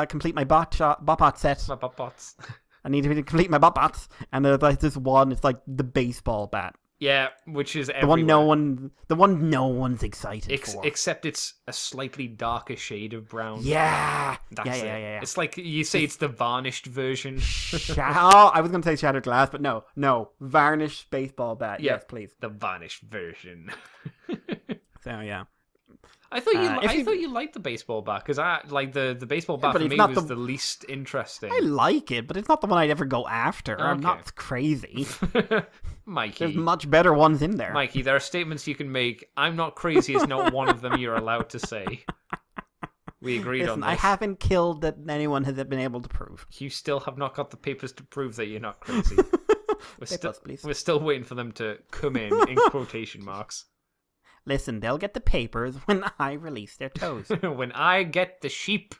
complete my bot set. My bots. I need to complete my bots." And there's like this one. It's like the baseball bat, Yeah, which is the everywhere. one no one's excited for. Except it's a slightly darker shade of brown. Yeah, That's it. yeah. It's like you say it's the varnished version. Oh, I was gonna say shattered glass, but no, varnished baseball bat. Yeah. Yes, please. The varnished version. So yeah. I thought if you liked the baseball bat because I like the baseball bat but for it's me not was the least interesting. I like it, but it's not the one I'd ever go after. I'm Okay. not crazy. Mikey. There's much better ones in there. Mikey, there are statements you can make. I'm not crazy is not one of them you're allowed to say. We agreed on Listen, this. I haven't killed that anyone has been able to prove. You still have not got the papers to prove that you're not crazy. Papers, please. We're still waiting for them to come in quotation marks. Listen, they'll get the papers when I release their toes. When I get the sheep.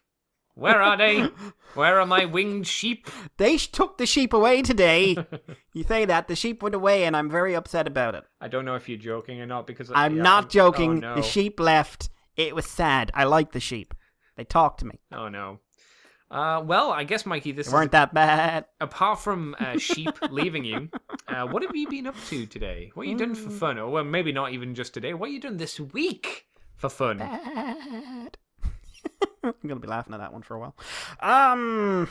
Where are they? Where are my winged sheep? They took the sheep away today. You say that, the sheep went away, and I'm very upset about it. I don't know if you're joking or not because I'm not joking. Oh, no. The sheep left. It was sad. I like the sheep. They talked to me. Oh no. Well, I guess Mikey, this They weren't that bad. apart from sheep leaving you. What have you been up to today? What have you done for fun? Or well, maybe not even just today. What have you done this week for fun? Bad. I'm gonna be laughing at that one for a while.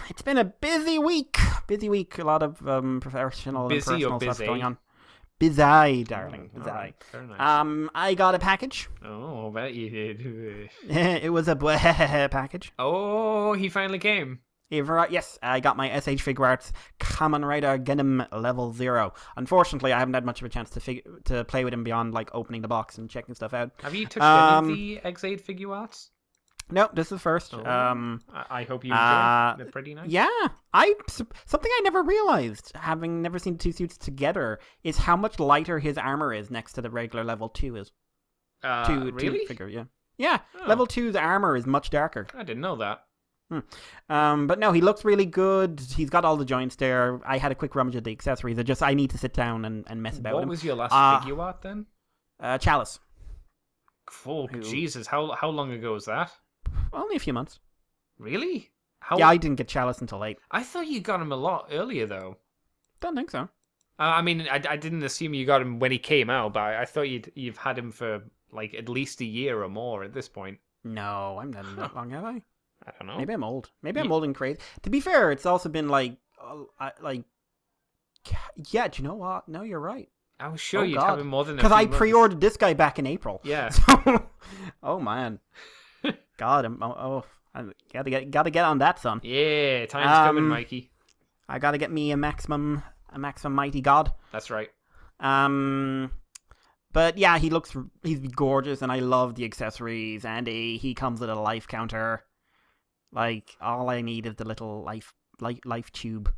It's been a busy week. Busy week. A lot of professional Busy and personal or stuff busy? going on. Busy, darling. All Busy. right, very nice. I got a package. Oh, I bet you did. It was a package. Oh, he finally came. Yes, I got my SH Figure Arts Kamen Rider Gundam Level 0. Unfortunately, I haven't had much of a chance to play with him beyond like opening the box and checking stuff out. Have you touched any of the X8 figure arts? No, this is first. Oh, I hope you enjoy. They're pretty nice. Yeah, something I never realized, having never seen two suits together, is how much lighter his armor is next to the regular level 2 is. Really? Two figure, yeah. Yeah, Oh. level 2's armor is much darker. I didn't know that. But no, he looks really good. He's got all the joints there. I had a quick rummage of the accessories. I need to sit down and mess about with What him. was your last figure art then? Chalice. Oh, Jesus, how long ago was that? Only a few months. Really? How? Yeah, I didn't get Chalice until late. I thought you got him a lot earlier though. Don't think so. I mean, I didn't assume you got him when he came out, but I thought you've had him for like at least a year or more at this point. No, I'm not that long, have I? I don't know. Maybe I'm old. Maybe I'm old and crazy. To be fair, it's also been like, yeah. Do you know what? No, you're right. I was sure Oh, you'd God. have him more than a Because few I months. pre-ordered this guy back in April. Yeah. So, oh man, God, I gotta get on that, son. Yeah, time's coming, Mikey. I gotta get me a maximum mighty god. That's right. But yeah, he's gorgeous, and I love the accessories. And he comes with a life counter. Like all I need is the little life tube.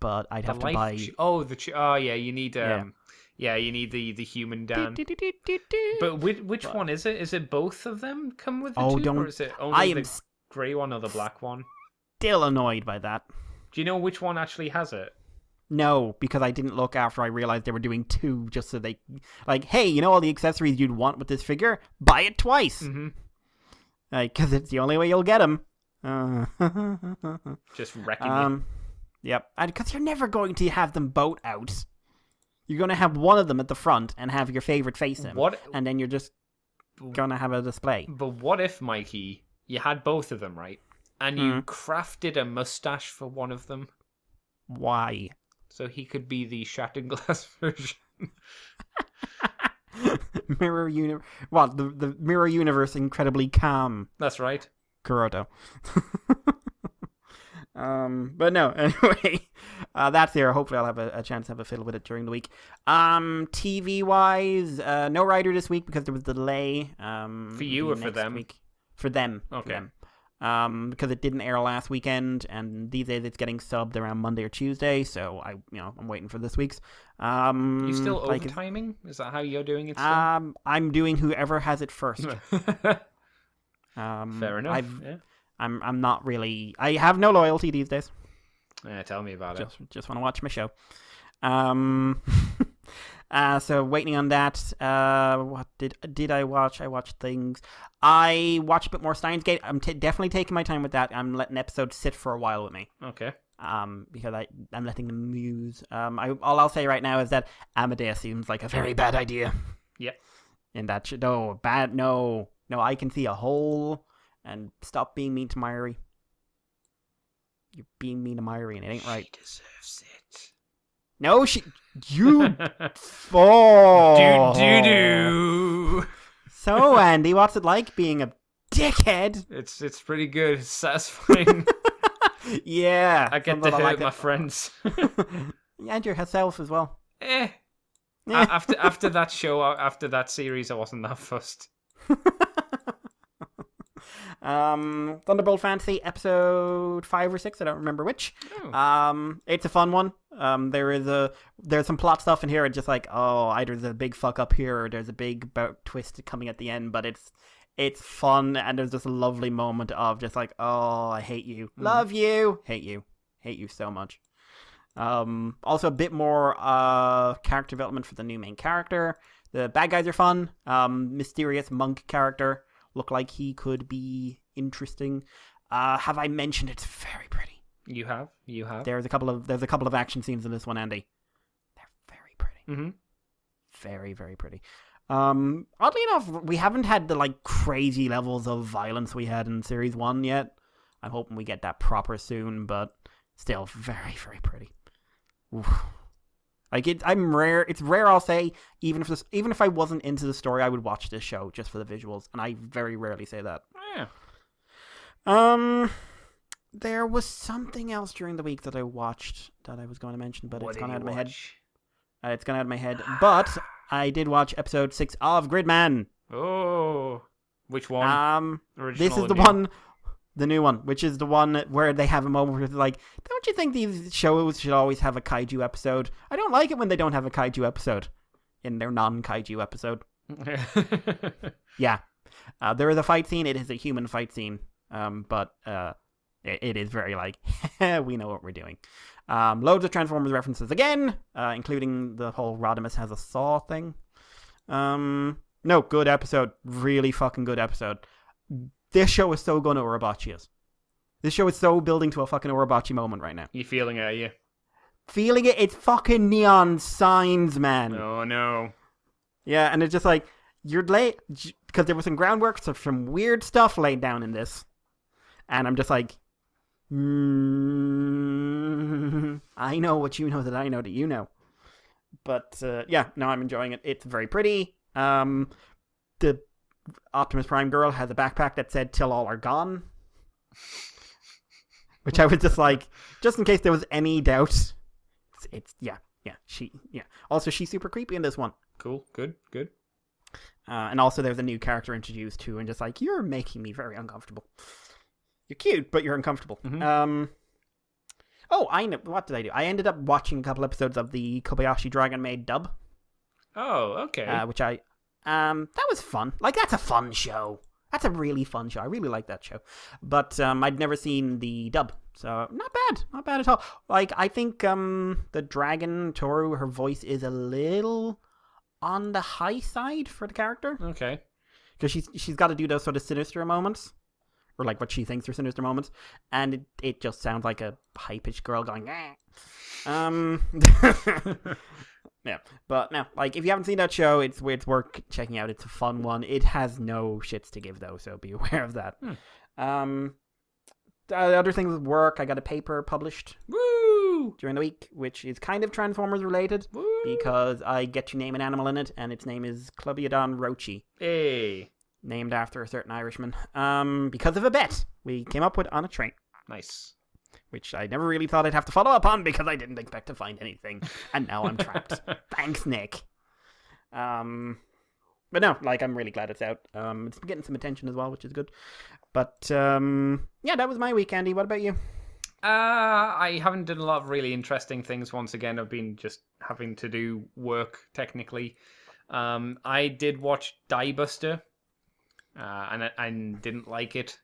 But I'd have to buy. Oh yeah, you need you need the human Dan. But which one is it? Is it both of them come with the tube, or is it only the grey one or the black one? Still annoyed by that. Do you know which one actually has it? No, because I didn't look after I realized they were doing two, just so they like, hey, you know all the accessories you'd want with this figure? Buy it twice. Mm-hmm. Like, because it's the only way you'll get them. Just wrecking it. Yep. Because you're never going to have them both out. You're going to have one of them at the front and have your favorite face in. And then you're just going to have a display. But what if, Mikey, you had both of them, right? And you crafted a mustache for one of them? Why? So he could be the shattered glass version. Mirror universe. What? The mirror universe incredibly calm. That's right. Kuroto. But no, anyway, that's there. Hopefully I'll have a chance to have a fiddle with it during the week. TV wise, no Rider this week because there was a delay. For you or for them? Week. For them. Okay. For them. Because it didn't air last weekend, and these days it's getting subbed around Monday or Tuesday, so I'm waiting for this week's. You still overtiming? Is that how you're doing it still? I'm doing whoever has it first. Fair enough. I'm not really. I have no loyalty these days. Yeah, tell me about it. Just want to watch my show. So waiting on that. What did I watch? I watched things. I watched a bit more Steins Gate. I'm definitely taking my time with that. I'm letting episodes sit for a while with me. Okay. Because I'm letting them muse. All I'll say right now is that Amadeus seems like a very bad idea. Yeah. In that no, I can see a hole, and stop being mean to Myri. You're being mean to Myri, and it ain't right. She deserves it. No, you fall. Do. So, Andy, what's it like being a dickhead? It's pretty good. It's satisfying. Yeah. I get to hurt my friends. And your herself as well. Eh. After that show, after that series, I wasn't that fussed. Thunderbolt Fantasy episode 5 or 6, I don't remember which. Oh. It's a fun one. There's some plot stuff in here. It's just like, either there's a big fuck up here or there's a big twist coming at the end, but it's fun, and there's just a lovely moment of just like, I hate you, love you, hate you so much. Also a bit more character development for the new main character. The bad guys are fun. Mysterious monk character look like he could be interesting. Have I mentioned it's very pretty? You have. There's a couple of action scenes in this one, Andy. They're very pretty. Mm-hmm. Very, very pretty. Oddly enough, we haven't had the like crazy levels of violence we had in series 1 yet. I'm hoping we get that proper soon, but still very, very pretty. Oof. Like I'm rare. It's rare. I'll say even if I wasn't into the story, I would watch this show just for the visuals, and I very rarely say that. Yeah. There was something else during the week that I watched that I was going to mention, but it's gone out of my head. It's gone out of my head. But I did watch episode 6 of Gridman. Oh, which one? This is the one. The new one, which is the one where they have a moment where they're like, don't you think these shows should always have a kaiju episode? I don't like it when they don't have a kaiju episode in their non-kaiju episode. Yeah. There is a fight scene. It is a human fight scene. But it is very like, we know what we're doing. Loads of Transformers references again, including the whole Rodimus has a saw thing. No, good episode. Really fucking good episode. This show is so gonna Urabachi us. This show is so building to a fucking Urabachi moment right now. You feeling it, are you? Feeling it? It's fucking neon signs, man. Oh, no. Yeah, and it's just like, you're late, because there was some groundwork, so some weird stuff laid down in this. And I'm just like, I know what you know that I know that you know. But, yeah, no, I'm enjoying it. It's very pretty. The Optimus Prime girl has a backpack that said "Till all are gone," which I was just like, just in case there was any doubt. It's yeah. Also, she's super creepy in this one. Cool, good. And also, there's a new character introduced too, and just like, you're making me very uncomfortable. You're cute, but you're uncomfortable. Mm-hmm. I know. What did I do? I ended up watching a couple episodes of the Kobayashi Dragon Maid dub. Oh, okay. Which that was fun. Like, that's a fun show. That's a really fun show. I really like that show. But I'd never seen the dub. So, not bad at all. Like, I think the dragon, Toru, her voice is a little on the high side for the character. Okay. Because she's got to do those sort of sinister moments. Or, like, what she thinks are sinister moments. And it just sounds like a high-pitched girl going, Yeah, but no, like, if you haven't seen that show, it's worth checking out. It's a fun one. It has no shits to give, though, so be aware of that. Other things with work, I got a paper published during the week, which is kind of Transformers related. Woo! Because I get to name an animal in it, and its name is Clubiodon Rochi. Hey. Named after a certain Irishman. Because of a bet we came up with on a train. Nice. Which I never really thought I'd have to follow up on because I didn't expect to find anything. And now I'm trapped. Thanks, Nick. But no, like, I'm really glad it's out. It's getting some attention as well, which is good. But, yeah, that was my week, Andy. What about you? I haven't done a lot of really interesting things once again. I've been just having to do work, technically. I did watch Die Buster, and I didn't like it.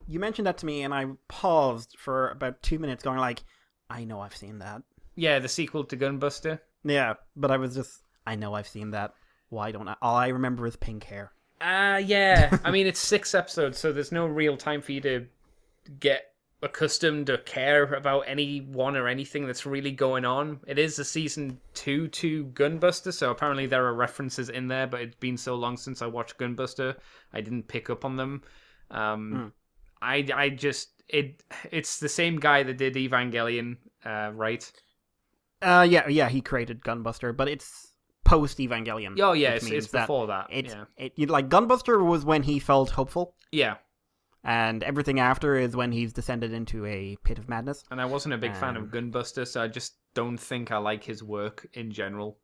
You mentioned that to me, and I paused for about 2 minutes going like, I know I've seen that. Yeah, the sequel to Gunbuster. Yeah, but I know I've seen that. Why don't I? All I remember is pink hair. Yeah. I mean, it's 6 episodes, so there's no real time for you to get accustomed or care about anyone or anything that's really going on. It is a season 2 to Gunbuster, so apparently there are references in there, but it's been so long since I watched Gunbuster, I didn't pick up on them. It's the same guy that did Evangelion, right? Yeah, he created Gunbuster, but it's post Evangelion. Oh yeah, it's before that. Like Gunbuster was when he felt hopeful. Yeah. And everything after is when he's descended into a pit of madness. And I wasn't a big fan of Gunbuster, so I just don't think I like his work in general.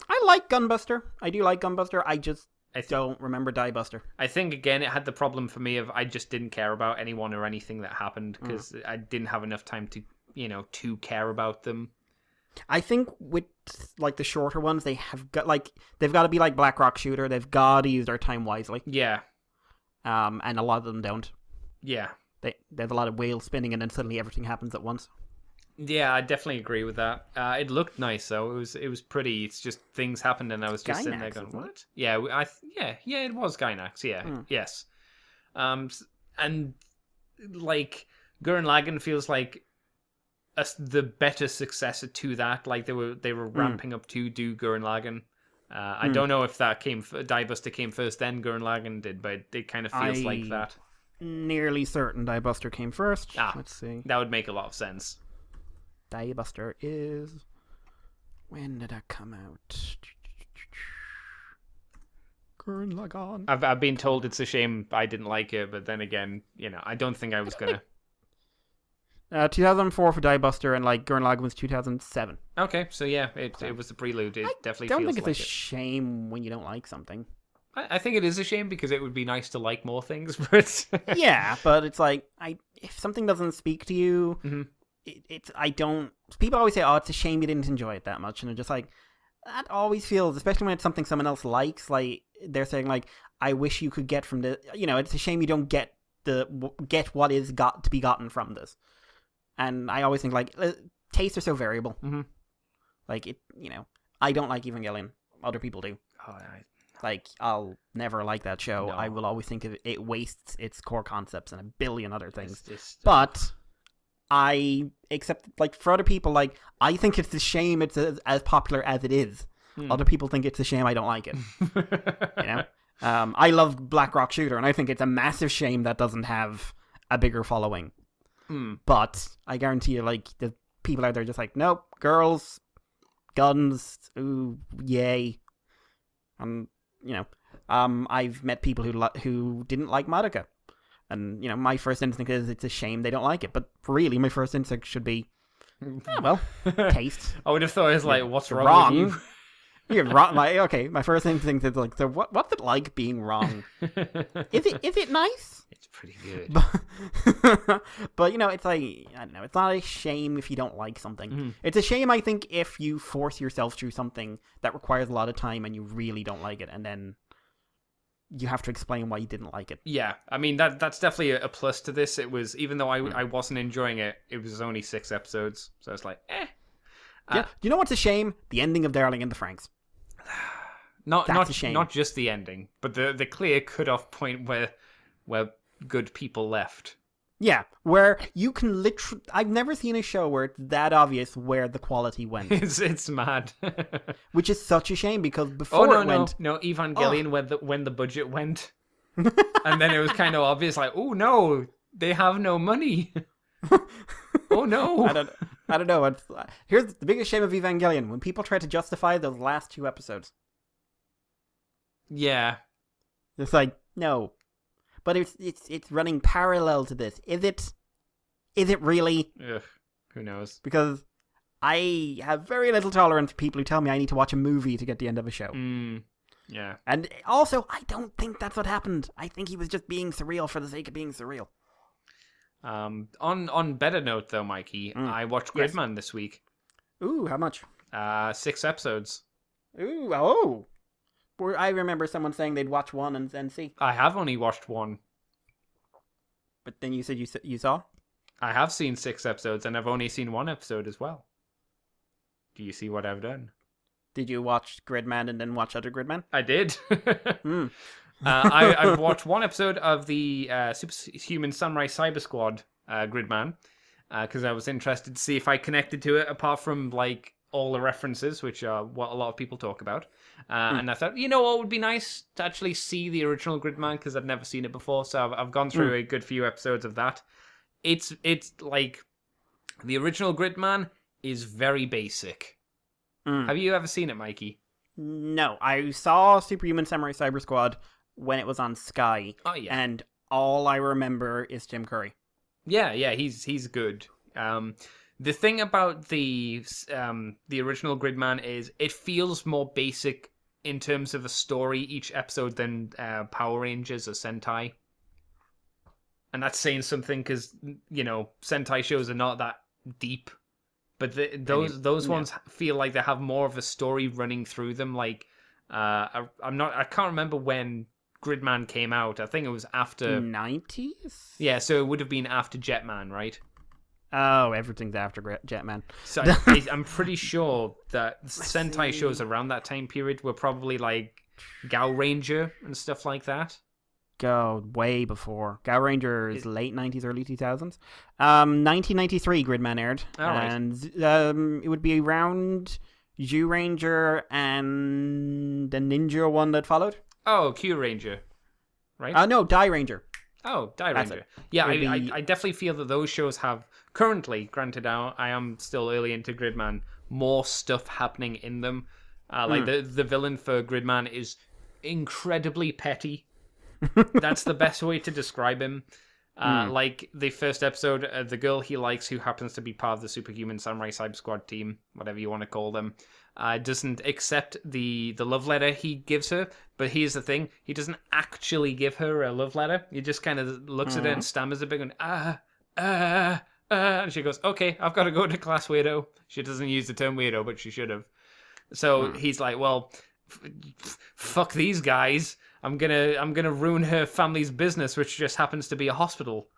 I like Gunbuster. I do like Gunbuster. I just don't remember Diebuster. I think, again, it had the problem for me of I just didn't care about anyone or anything that happened because I didn't have enough time to care about them. I think with like the shorter ones, they've got to be like Black Rock Shooter. They've got to use their time wisely. Yeah. And a lot of them don't. Yeah. There's a lot of wheel spinning, and then suddenly everything happens at once. Yeah, I definitely agree with that. It looked nice though. It was pretty. It's just things happened, and I was just sitting there going, "What?" Yeah, it was Gainax. Yeah, yes. And like Gurren Lagann feels like the better successor to that. Like they were ramping up to do Gurren Lagann. I don't know if Diebuster came first, then Gurren Lagann did, but it kind of feels like that. Nearly certain Diebuster came first. Let's see. That would make a lot of sense. Diebuster is... When did that come out? Gurren Lagann. I've been told it's a shame I didn't like it, but then again, I don't think I was gonna. 2004 for Diebuster, and like Gurren Lagann was 2007. Okay, so yeah, it was the prelude. It definitely feels like it. I don't think it's a shame when you don't like something. I think it is a shame because it would be nice to like more things, but yeah, but it's like if something doesn't speak to you, I don't. People always say, "Oh, it's a shame you didn't enjoy it that much," and I'm just like, that always feels, especially when it's something someone else likes. Like they're saying, like, "I wish you could get from the," it's a shame you don't get what is got to be gotten from this. And I always think, like, tastes are so variable. Mm-hmm. Like, I don't like Evangelion. Other people do. Oh, Like, I'll never like that show. No. I will always think of it wastes its core concepts and a billion other things. But I accept, like, for other people, like, I think it's a shame it's as popular as it is. Other people think it's a shame I don't like it. I love Black Rock Shooter, and I think it's a massive shame that doesn't have a bigger following. But I guarantee you, like, the people out there just like, nope, girls, guns, ooh, yay. And, I've met people who didn't like Madoka. And, my first instinct is it's a shame they don't like it. But really, my first instinct should be, taste. I would have thought it was like, what's wrong with you? You're wrong. Like, okay, my first instinct is like, so what's it like being wrong? Is it nice? It's pretty good. But it's like, I don't know, it's not a shame if you don't like something. It's a shame, I think, if you force yourself through something that requires a lot of time and you really don't like it, and then you have to explain why you didn't like it. Yeah, I mean, that's definitely a plus to this. It was, even though I wasn't enjoying it, it was only 6 episodes, so it's like, yeah. You know what's a shame? The ending of Darling in the Franxx. Not a shame. Not just the ending, but the clear cutoff point where good people left. Yeah, where you can literally... I've never seen a show where it's that obvious where the quality went. It's mad. Which is such a shame, because before No, Evangelion, when the budget went. And then it was kind of obvious, like, oh no, they have no money. Oh no. I don't know. Here's the biggest shame of Evangelion, when people try to justify those last 2 episodes. Yeah. It's like, no. But it's running parallel to this. Is it really? Ugh, who knows? Because I have very little tolerance for people who tell me I need to watch a movie to get the end of a show. Yeah. And also, I don't think that's what happened. I think he was just being surreal for the sake of being surreal. On better note though, Mikey, I watched Gridman this week. Ooh, how much? 6 episodes. Ooh, oh. I remember someone saying they'd watch 1 and then see. I have only watched 1. But then you said you saw? I have seen 6 episodes, and I've only seen 1 episode as well. Do you see what I've done? Did you watch Gridman and then watch other Gridman? I did. Hmm. I've watched one episode of the Superhuman Samurai Cyber Squad Gridman because I was interested to see if I connected to it apart from like all the references, which are what a lot of people talk about. And I thought, you know what would be nice to actually see the original Gridman because I'd never seen it before. So I've gone through a good few episodes of that. It's like the original Gridman is very basic. Have you ever seen it, Mikey? No, I saw Superhuman Samurai Cyber Squad when it was on Sky. Oh yeah, and all I remember is Jim Curry. yeah, he's good. The thing about the original Gridman is it feels more basic in terms of a story each episode than Power Rangers or Sentai. And that's saying something because, you know, Sentai shows are not that deep. But those ones feel like they have more of a story running through them. Like, I can't remember when Gridman came out. I think it was after 90s. Yeah, so it would have been after Jetman, right? Oh, everything's after Jetman. So I'm pretty sure that Sentai shows around that time period were probably like Gal Ranger and stuff like that. Go way before. Gal Ranger is late 90s, early 2000s. 1993 Gridman aired. All right. And it would be around Zhu Ranger and the Ninja one that followed. Oh, Q Ranger, right? No, Die Ranger. Oh, Die That's Ranger. it. Yeah, It'd I definitely feel that those shows have, currently, granted I am still early into Gridman, more stuff happening in them. Like the villain for Gridman is incredibly petty. That's the best way to describe him. Like the first episode, the girl he likes, who happens to be part of the Superhuman Samurai Cyber Squad team, whatever you want to call them, doesn't accept the love letter he gives her. But here's the thing: he doesn't actually give her a love letter. He just kind of looks at her and stammers a bit, and and she goes, "Okay, I've got to go to class, weirdo." She doesn't use the term weirdo, but she should have. So he's like, "Well, fuck these guys. I'm gonna ruin her family's business, which just happens to be a hospital."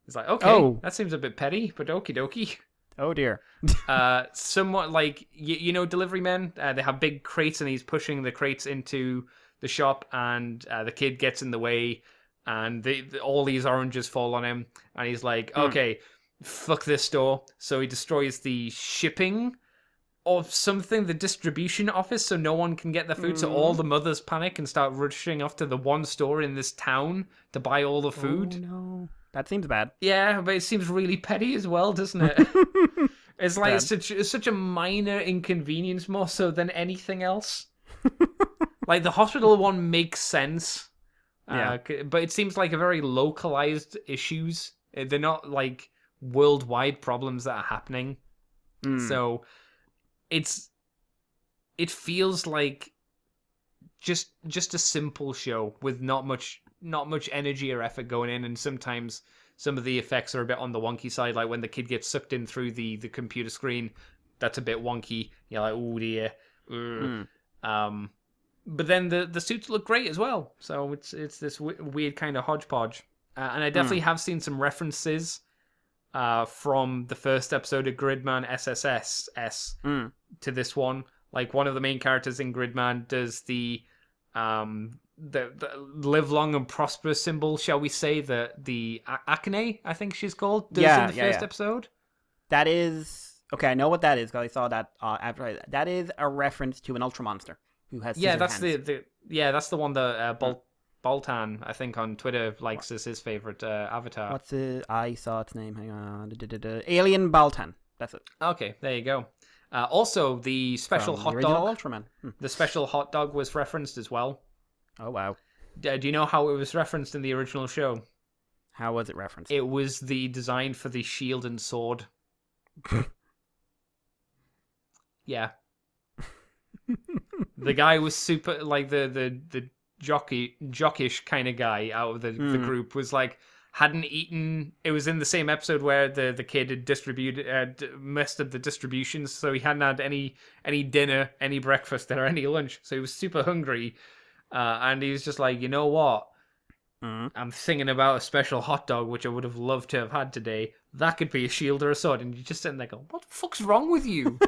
It's like, okay, that seems a bit petty, but okie dokie. Oh dear. Somewhat like you know, delivery men. They have big crates, and he's pushing the crates into the shop, and the kid gets in the way, and all these oranges fall on him, and he's like, okay, fuck this store. So he destroys the shipping or something, the distribution office, so no one can get their food. So all the mothers panic and start rushing off to the one store in this town to buy all the food. Oh, no. That seems bad. Yeah, but it seems really petty as well, doesn't it? It's like it's such a minor inconvenience, more so than anything else. Like the hospital one makes sense, but it seems like a very localized issues. They're not like worldwide problems that are happening. So it feels like just a simple show with not much energy or effort going in, and sometimes some of the effects are a bit on the wonky side, like when the kid gets sucked in through the computer screen. That's a bit wonky. You're like, oh dear. But then the suits look great as well, so it's this weird kind of hodgepodge. And I definitely have seen some references from the first episode of Gridman SSS to this one. Like one of the main characters in Gridman does the live long and prosper symbol, shall we say, the Acne, I think she's called, does in the first episode. That is okay. I know what that is because I saw that after. That is a reference to an Ultra Monster who has that's hands. That's the one that Boltan, I think, on Twitter likes as his favorite avatar. What's it? I saw its name. Hang on. Alien Baltan. That's it. Okay, there you go. Also, the special hot dog. Ultraman. The special hot dog was referenced as well. Oh wow! Do you know how it was referenced in the original show? How was it referenced? It was the design for the shield and sword. Yeah. The guy was super, like the jockish kind of guy out of the group was like, hadn't eaten. It was in the same episode where the kid had messed up the distributions, so he hadn't had any dinner, any breakfast, or any lunch. So he was super hungry, and he was just like, you know what? I'm thinking about a special hot dog which I would have loved to have had today. That could be a shield or a sword, and you just sitting there going, "What the fuck's wrong with you?"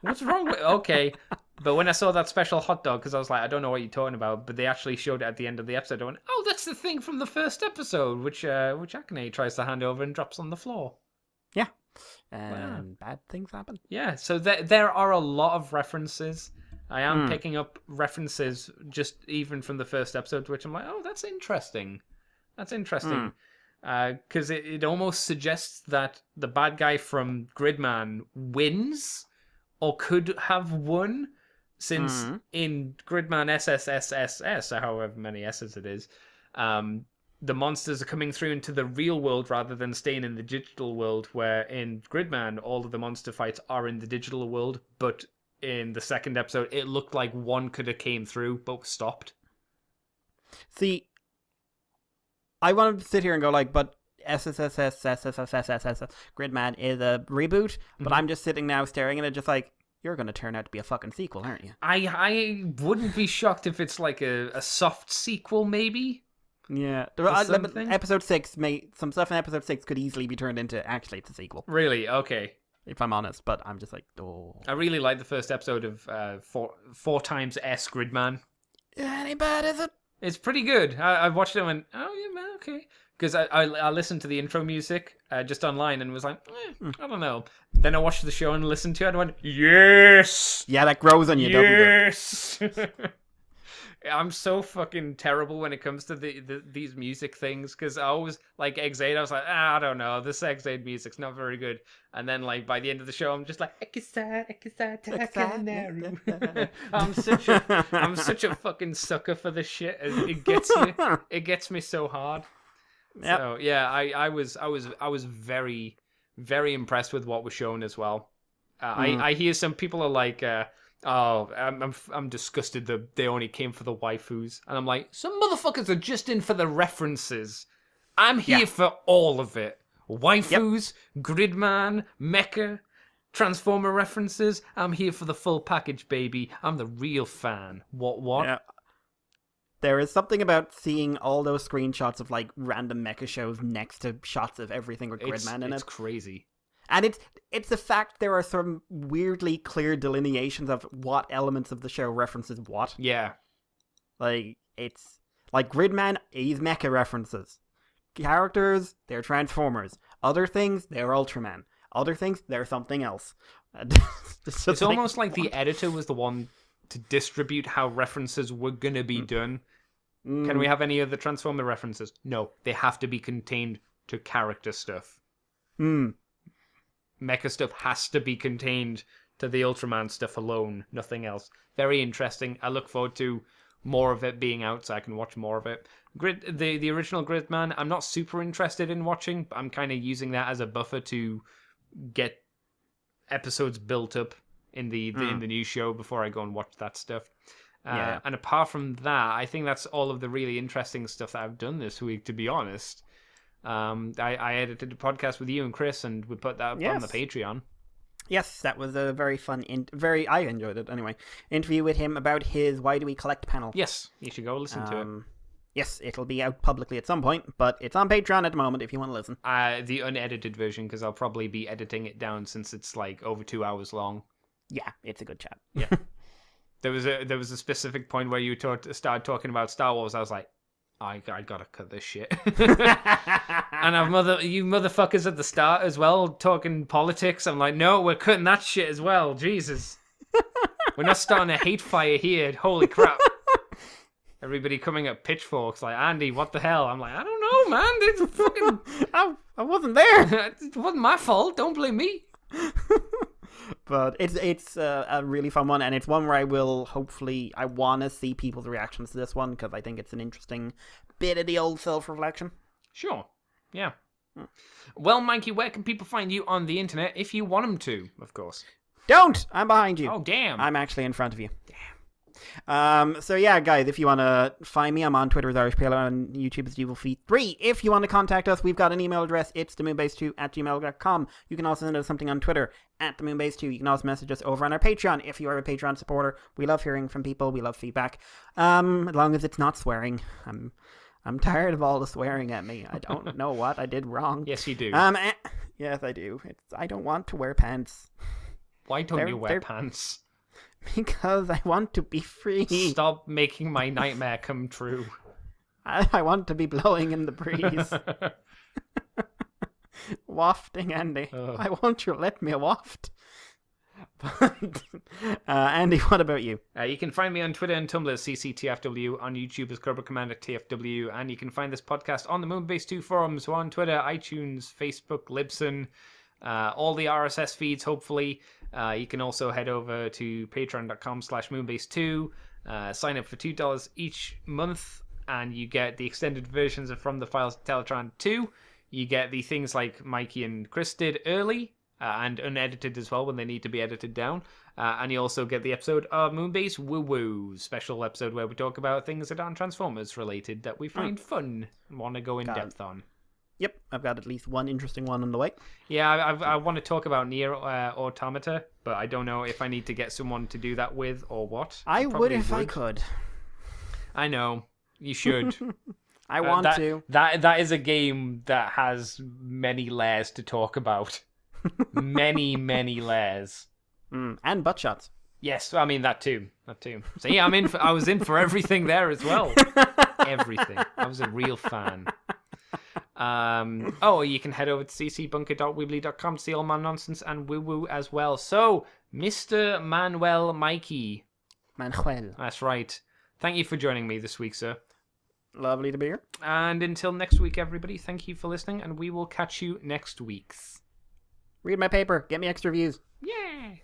What's wrong with... Okay. But when I saw that special hot dog, because I was like, I don't know what you're talking about, but they actually showed it at the end of the episode. I went, oh, that's the thing from the first episode, which Akane tries to hand over and drops on the floor. Yeah. And bad things happen. Yeah, so there are a lot of references. I am picking up references just even from the first episode, which I'm like, oh, that's interesting. That's interesting. Because it almost suggests that the bad guy from Gridman wins or could have won, since in Gridman SSSSS, or however many S's it is, the monsters are coming through into the real world rather than staying in the digital world, where in Gridman, all of the monster fights are in the digital world, but in the second episode, it looked like one could have came through, but stopped. See, I want to sit here and go like, but SSSS Gridman is a reboot, but I'm just sitting now staring at it just like, you're going to turn out to be a fucking sequel, aren't you? I wouldn't be shocked if it's like a soft sequel, maybe. Yeah. Something? Episode 6, some stuff in episode 6 could easily be turned into, actually, it's a sequel. Really? Okay. If I'm honest, but I'm just like, oh. I really like the first episode of 4 times S Gridman. Any bad, is it? It's pretty good. I've watched it and went, oh yeah, man, okay. Because I listened to the intro music just online and was like, I don't know. Then I watched the show and listened to it and went, yes! Yeah, that grows on you, yes! I'm so fucking terrible when it comes to these music things, because I always, like, X8, I was like, I don't know, this X8 music's not very good. And then, like, by the end of the show, I'm just like, I'm such a fucking sucker for this shit. It gets me so hard. Yep. So yeah, I was very, very impressed with what was shown as well. I hear some people are like, I'm disgusted that they only came for the waifus, and I'm like, some motherfuckers are just in for the references. I'm here for all of it. Waifus, Gridman, Mecha, Transformer references. I'm here for the full package, baby. I'm the real fan. What? Yeah. There is something about seeing all those screenshots of, like, random mecha shows next to shots of everything with Gridman in it. It's crazy. And it's the fact there are some weirdly clear delineations of what elements of the show references what. Yeah. Like, it's... Like, Gridman, he's mecha references. Characters, they're Transformers. Other things, they're Ultraman. Other things, they're something else. It's almost like the editor was the one to distribute how references were going to be done. Can we have any other Transformer references? No, they have to be contained to character stuff. Mecha stuff has to be contained to the Ultraman stuff alone, nothing else. Very interesting. I look forward to more of it being out so I can watch more of it. The original Gridman, I'm not super interested in watching, but I'm kind of using that as a buffer to get episodes built up in the new show before I go and watch that stuff. And apart from that, I think that's all of the really interesting stuff that I've done this week, to be honest. I edited a podcast with you and Chris, and we put that up on the Patreon. Yes, that was a very fun, I enjoyed it anyway, interview with him about his Why Do We Collect panel. Yes, you should go listen to it. Yes, it'll be out publicly at some point, but it's on Patreon at the moment if you want to listen. The unedited version, because I'll probably be editing it down since it's like over 2 hours long. Yeah, it's a good chat. Yeah. There was a specific point where you started talking about Star Wars. I was like, I gotta cut this shit. And you motherfuckers at the start as well talking politics. I'm like, no, we're cutting that shit as well. Jesus, we're not starting a hate fire here. Holy crap! Everybody coming at pitchforks like, Andy, what the hell? I'm like, I don't know, man. It's fucking. I wasn't there. It wasn't my fault. Don't blame me. But it's a really fun one, and it's one where I want to see people's reactions to this one, because I think it's an interesting bit of the old self-reflection. Sure. Yeah. Well, Mikey, where can people find you on the internet if you want them to, of course? Don't! I'm behind you. Oh, damn. I'm actually in front of you. So yeah, guys, if you want to find me, I'm on Twitter as Irish Palo, on YouTube as DevilFeet3. If you want to contact us, we've got an email address. It's themoonbase2@gmail.com. You can also send us something on Twitter @themoonbase2. You can also message us over on our Patreon if you are a Patreon supporter. We love hearing from people. We love feedback. As long as it's not swearing. I'm tired of all the swearing at me. I don't know what I did wrong. Yes, you do. Yes, I do. I don't want to wear pants. Why don't you wear They're- pants? Because I want to be free. Stop making my nightmare come true. I want to be blowing in the breeze. Wafting, Andy. Oh. Why won't you let me waft? Andy, what about you? You can find me on Twitter and Tumblr as CCTFW, on YouTube as Cobra Commander TFW, and you can find this podcast on the Moonbase 2 forums, so on Twitter, iTunes, Facebook, Libsyn, all the RSS feeds, hopefully. You can also head over to patreon.com/moonbase2, sign up for $2 each month, and you get the extended versions of From the Files of Teletran 2. You get the things like Mikey and Chris did early, and unedited as well when they need to be edited down. And you also get the episode of Moonbase Woo Woo, special episode where we talk about things that aren't Transformers related that we find fun and want to go in depth on. Yep, I've got at least one interesting one on the way. Yeah, I want to talk about Nier Automata, but I don't know if I need to get someone to do that with or what. I would if I could. I know. You should. I want to. That is a game that has many layers to talk about. many layers. And butt shots. Yes, I mean that too. So yeah, I was in for everything there as well. Everything. I was a real fan. You can head over to ccbunker.weebly.com to see all my nonsense and woo woo as well. So, Mr. Manuel Mikey. Manuel. That's right. Thank you for joining me this week, sir. Lovely to be here. And until next week, everybody, thank you for listening, and we will catch you next week. Read my paper. Get me extra views. Yeah.